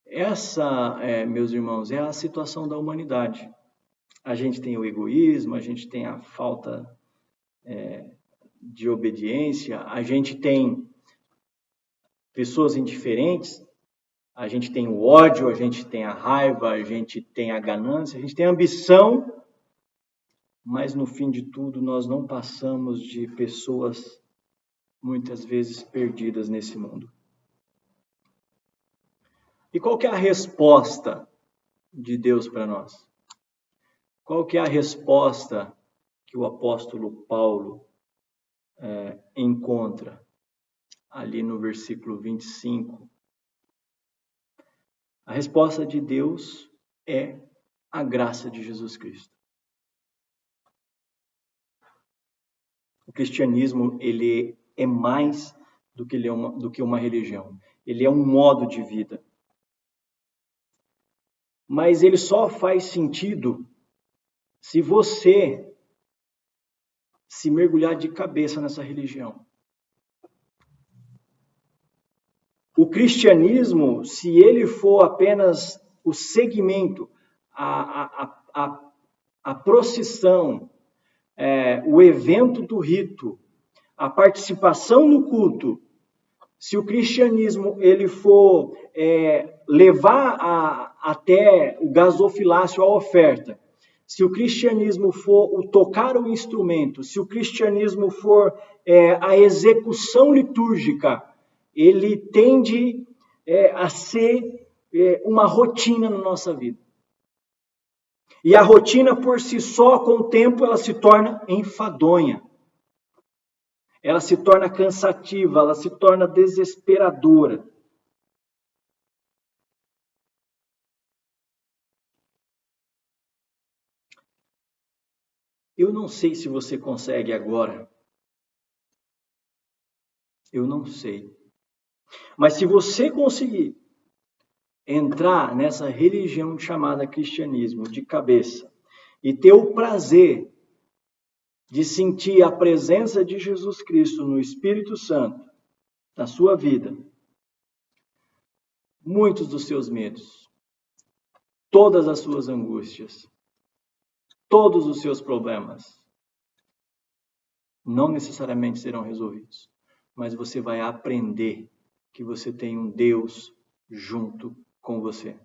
Essa, meus irmãos, é a situação da humanidade. A gente tem o egoísmo, a gente tem a falta de obediência, a gente tem pessoas indiferentes, a gente tem o ódio, a gente tem a raiva, a gente tem a ganância, a gente tem a ambição, mas no fim de tudo nós não passamos de pessoas muitas vezes perdidas nesse mundo. E qual que é a resposta de Deus para nós? Qual que é a resposta que o apóstolo Paulo encontra ali no versículo 25? A resposta de Deus é a graça de Jesus Cristo. O cristianismo, ele é mais do que uma religião. Ele é um modo de vida. Mas ele só faz sentido se você se mergulhar de cabeça nessa religião. O cristianismo, se ele for apenas o segmento, a procissão, o evento do rito, a participação no culto, se o cristianismo ele for levar até o gasofilácio a oferta, se o cristianismo for o tocar o instrumento, se o cristianismo for a execução litúrgica, ele tende a ser uma rotina na nossa vida. E a rotina por si só, com o tempo, ela se torna enfadonha. Ela se torna cansativa, ela se torna desesperadora. Eu não sei se você consegue agora. Eu não sei. Mas se você conseguir entrar nessa religião chamada cristianismo de cabeça e ter o prazer de sentir a presença de Jesus Cristo no Espírito Santo na sua vida, muitos dos seus medos, todas as suas angústias, todos os seus problemas não necessariamente serão resolvidos, mas você vai aprender que você tem um Deus junto com você.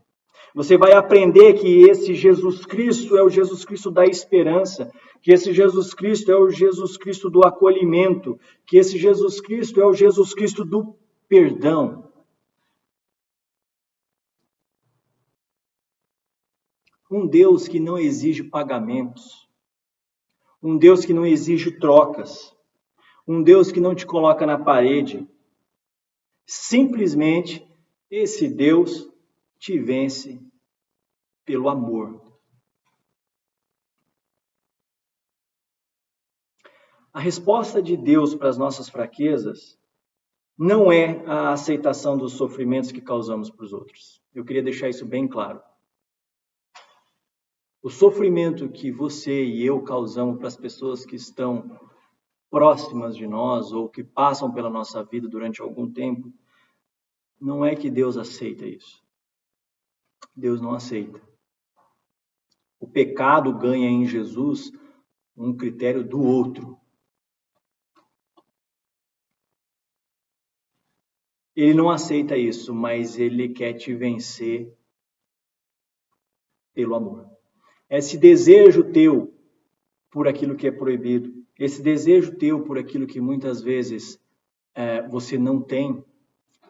Você vai aprender que esse Jesus Cristo é o Jesus Cristo da esperança, que esse Jesus Cristo é o Jesus Cristo do acolhimento, que esse Jesus Cristo é o Jesus Cristo do perdão. Um Deus que não exige pagamentos, um Deus que não exige trocas, um Deus que não te coloca na parede. Simplesmente, esse Deus te vence pelo amor. A resposta de Deus para as nossas fraquezas não é a aceitação dos sofrimentos que causamos para os outros. Eu queria deixar isso bem claro. O sofrimento que você e eu causamos para as pessoas que estão próximas de nós ou que passam pela nossa vida durante algum tempo, não é que Deus aceita isso. Deus não aceita. O pecado ganha em Jesus um critério do outro. Ele não aceita isso, mas ele quer te vencer pelo amor. Esse desejo teu por aquilo que é proibido, esse desejo teu por aquilo que muitas vezes você não tem,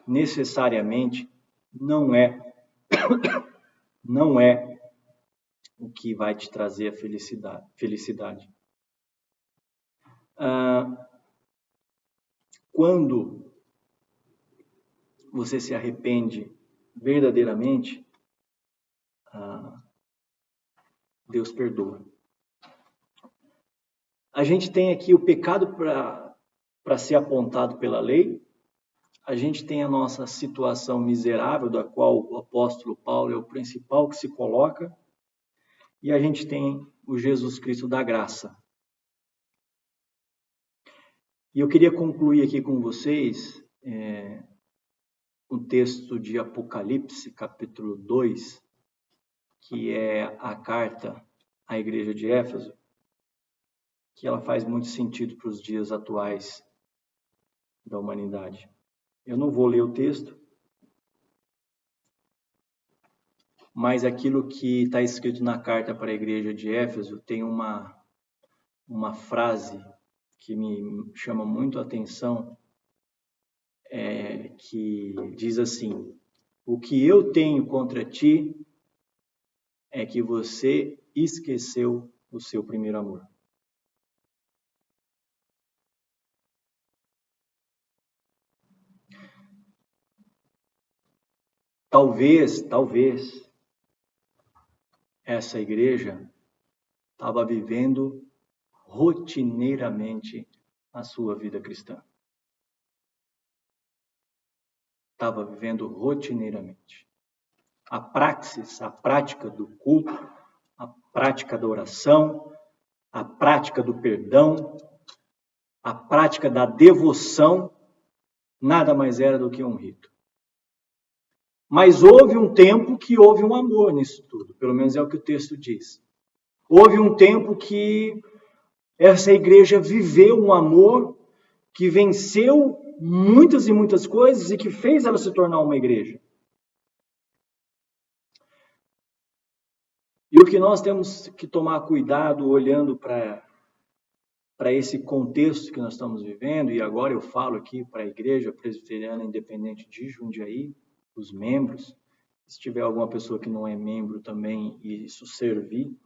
necessariamente, não é o que vai te trazer a felicidade. Quando você se arrepende verdadeiramente, Deus perdoa. A gente tem aqui o pecado para ser apontado pela lei, a gente tem a nossa situação miserável, da qual o apóstolo Paulo é o principal que se coloca, e a gente tem o Jesus Cristo da graça. E eu queria concluir aqui com vocês um texto de Apocalipse, capítulo 2, que é a carta à igreja de Éfeso, que ela faz muito sentido para os dias atuais da humanidade. Eu não vou ler o texto, mas aquilo que está escrito na carta para a igreja de Éfeso tem uma frase que me chama muito a atenção, que diz assim: o que eu tenho contra ti é que você esqueceu o seu primeiro amor. Talvez, essa igreja estava vivendo rotineiramente a sua vida cristã. Estava vivendo rotineiramente. A praxis, a prática do culto, a prática da oração, a prática do perdão, a prática da devoção, nada mais era do que um rito. Mas houve um tempo que houve um amor nisso tudo, pelo menos é o que o texto diz. Houve um tempo que essa igreja viveu um amor que venceu muitas e muitas coisas e que fez ela se tornar uma igreja. E o que nós temos que tomar cuidado olhando para esse contexto que nós estamos vivendo, e agora eu falo aqui para a Igreja Presbiteriana Independente de Jundiaí, os membros, se tiver alguma pessoa que não é membro também e isso servir,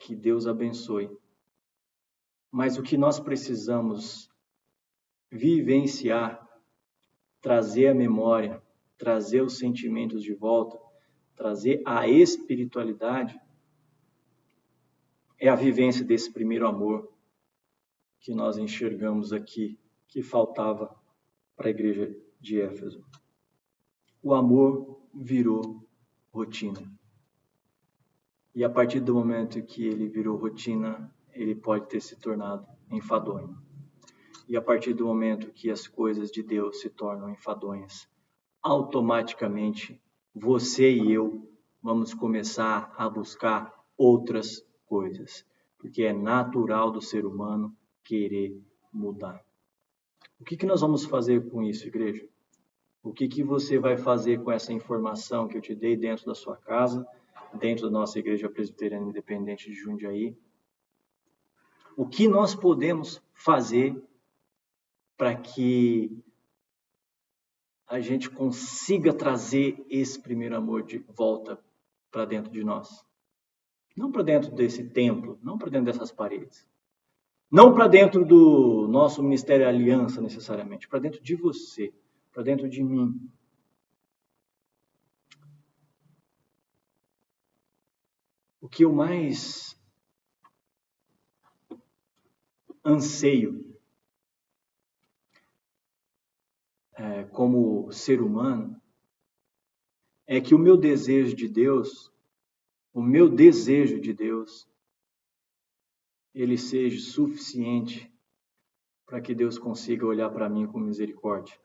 que Deus abençoe. Mas o que nós precisamos vivenciar, trazer a memória, trazer os sentimentos de volta, trazer a espiritualidade, é a vivência desse primeiro amor que nós enxergamos aqui, que faltava para a igreja de Éfeso. O amor virou rotina. E a partir do momento que ele virou rotina, ele pode ter se tornado enfadonho. E a partir do momento que as coisas de Deus se tornam enfadonhas, automaticamente você e eu vamos começar a buscar outras coisas, porque é natural do ser humano querer mudar. O que nós vamos fazer com isso, igreja? O que você vai fazer com essa informação que eu te dei dentro da sua casa, dentro da nossa Igreja Presbiteriana Independente de Jundiaí? O que nós podemos fazer para que a gente consiga trazer esse primeiro amor de volta para dentro de nós? Não para dentro desse templo, não para dentro dessas paredes. Não para dentro do nosso Ministério Aliança, necessariamente. Para dentro de você, para dentro de mim. O que eu mais anseio como ser humano é que o meu desejo de Deus, ele seja suficiente para que Deus consiga olhar para mim com misericórdia.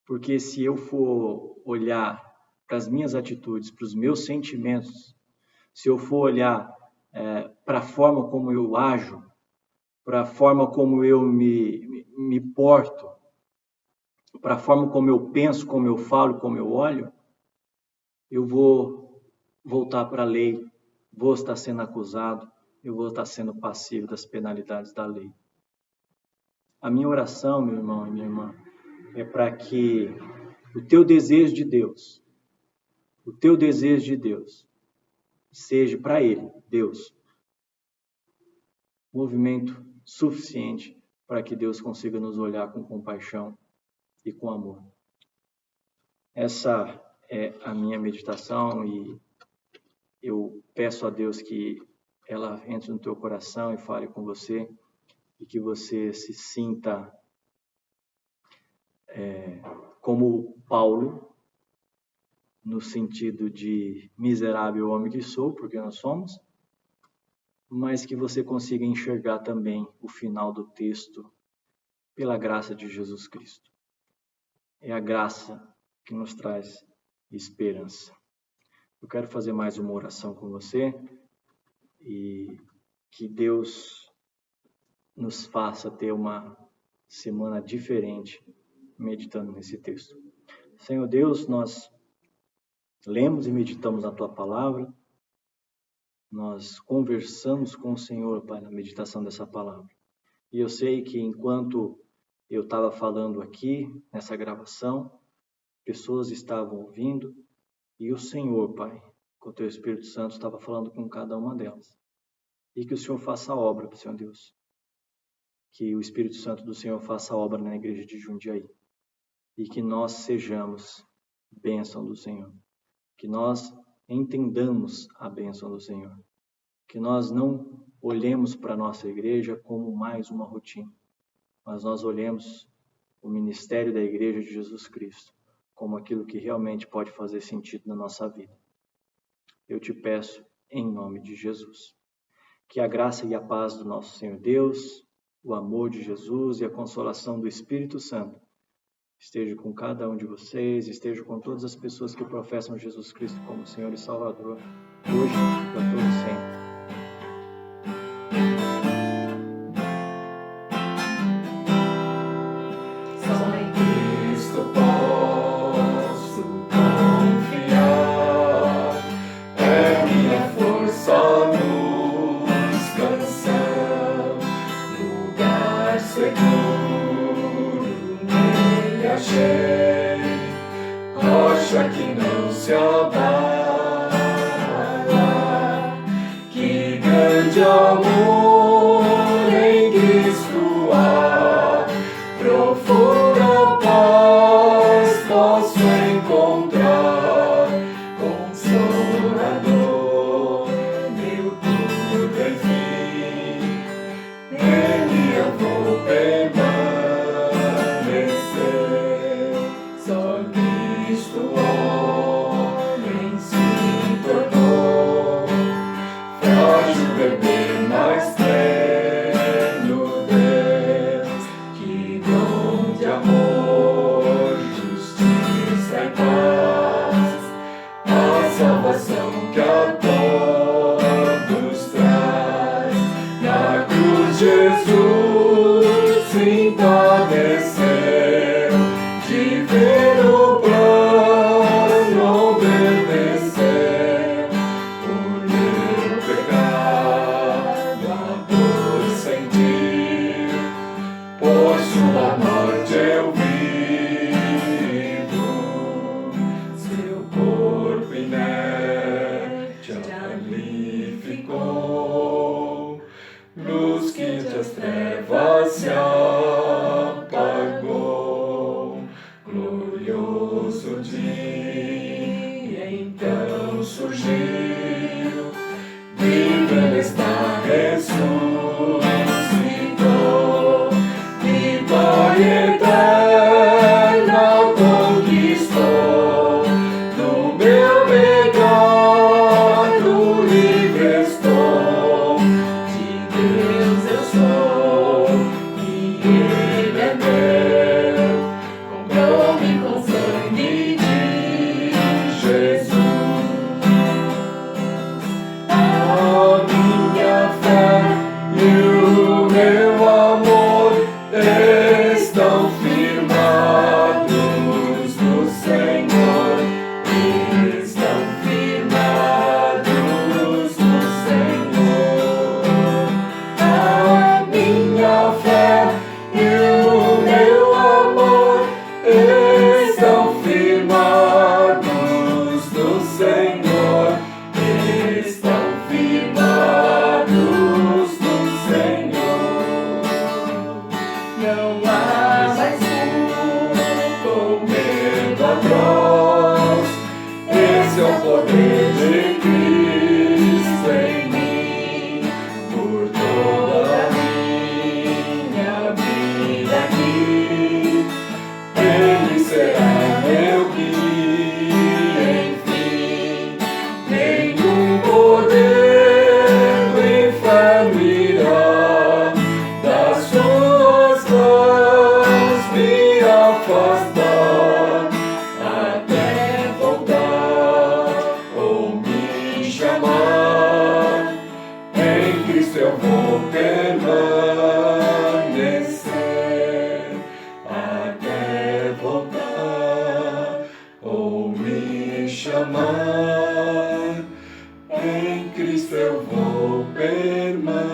Porque se eu for olhar para as minhas atitudes, para os meus sentimentos, se eu for olhar para a forma como eu ajo, para a forma como eu me porto, para a forma como eu penso, como eu falo, como eu olho, eu vou voltar para a lei, vou estar sendo acusado, eu vou estar sendo passivo das penalidades da lei. A minha oração, meu irmão e minha irmã, é para que o teu desejo de Deus seja para Ele, Deus, movimento suficiente para que Deus consiga nos olhar com compaixão e com amor. Essa é a minha meditação e eu peço a Deus que ela entre no teu coração e fale com você e que você se sinta como Paulo, no sentido de miserável homem que sou, porque nós somos, mas que você consiga enxergar também o final do texto pela graça de Jesus Cristo. É a graça que nos traz esperança. Eu quero fazer mais uma oração com você e que Deus nos faça ter uma semana diferente meditando nesse texto. Senhor Deus, nós lemos e meditamos na Tua Palavra, nós conversamos com o Senhor, Pai, na meditação dessa palavra. E eu sei que enquanto eu estava falando aqui, nessa gravação, pessoas estavam ouvindo e o Senhor, Pai, com o Teu Espírito Santo, estava falando com cada uma delas. E que o Senhor faça a obra, Senhor Deus. Que o Espírito Santo do Senhor faça a obra na igreja de Jundiaí. E que nós sejamos bênção do Senhor. Que nós entendamos a bênção do Senhor. Que nós não olhemos para a nossa igreja como mais uma rotina, mas nós olhemos o ministério da igreja de Jesus Cristo como aquilo que realmente pode fazer sentido na nossa vida. Eu te peço em nome de Jesus. Que a graça e a paz do nosso Senhor Deus, o amor de Jesus e a consolação do Espírito Santo esteja com cada um de vocês, esteja com todas as pessoas que professam Jesus Cristo como Senhor e Salvador, hoje e para todo sempre. Só em Cristo posso confiar, é minha força, luz, canção, lugar seguro nele achei, rocha que não se abala, que grande amor em Cristo há, profunda paz posso encontrar, Consolador, meu tudo enfim, nele eu vou permanecer. Só Cristo homem se tornou, frágil bebê, mas pleno Deus, que dom de amor, justiça e paz, a salvação que a todos traz. Na cruz Jesus se empadeceu, de ver o plano obedeceu, por meu pecado a dor sentiu, por sua morte eu vivo, seu corpo inerte ali ficou, luz que das trevas se apagou. não há mais com medo atroz. Esse é o poder de Cristo em mim, por toda a minha vida aqui. Ele será meu guia, enfim. Nenhum poder do inferno irá das suas mãos me afastar, até voltar ou me chamar. Em Cristo eu vou permanecer, até voltar ou me chamar. Em Cristo eu vou permanecer.